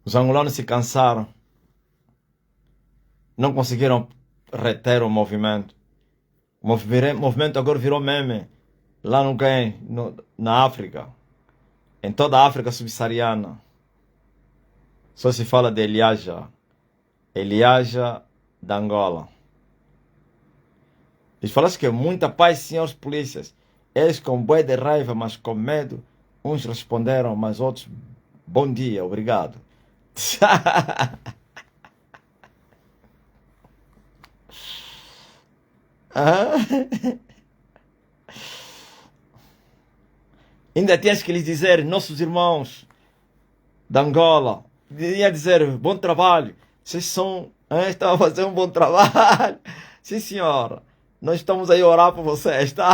Os angolanos se cansaram. Não conseguiram reter o movimento. O movimento agora virou meme. Lá no quem? Na África. Em toda a África subsaariana. Só se fala de Eliaja. Eliaja da Angola. Eles falaram que muita paz, senhores polícias. Eles com bué de raiva, mas com medo. Uns responderam, mas outros, bom dia, obrigado. Ainda tens que lhes dizer, nossos irmãos da Angola, ia dizer, bom trabalho. Vocês estão a fazer um bom trabalho. Sim, senhora. Nós estamos aí a orar por vocês, tá?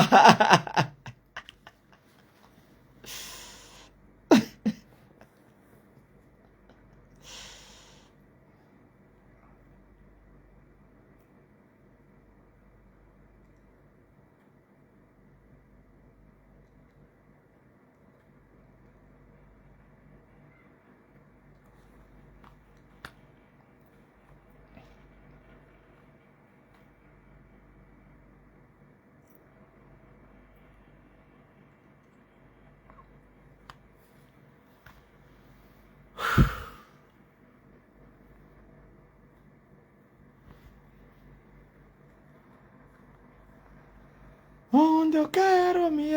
Onde eu quero me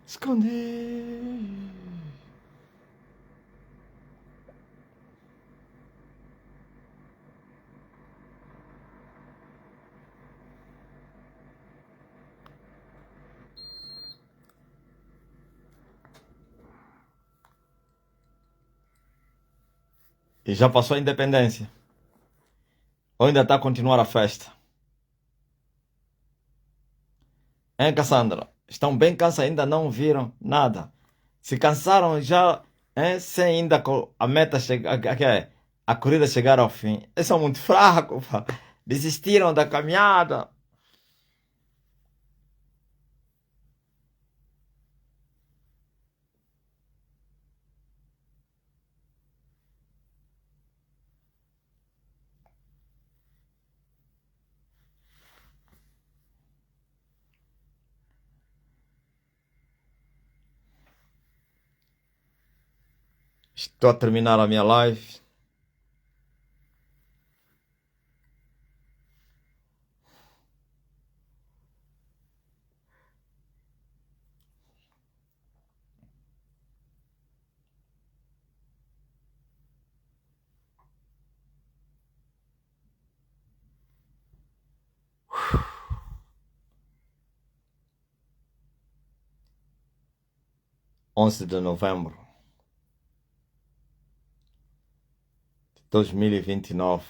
esconder. E já passou a independência. Ou ainda está a continuar a festa? Hein, Cassandra? Estão bem cansados, ainda não viram nada. Se cansaram já, hein, sem ainda a meta chegar, a corrida chegar ao fim. Eles são muito fracos, pá. Desistiram da caminhada. Estou a terminar a minha live. onze de novembro de 2029.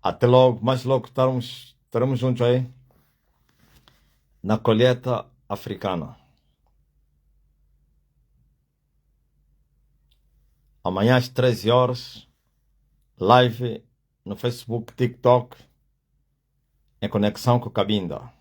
Até logo, mais logo estaremos juntos aí na colheita africana. Amanhã às 13 horas, live no Facebook, TikTok, em conexão com Cabinda.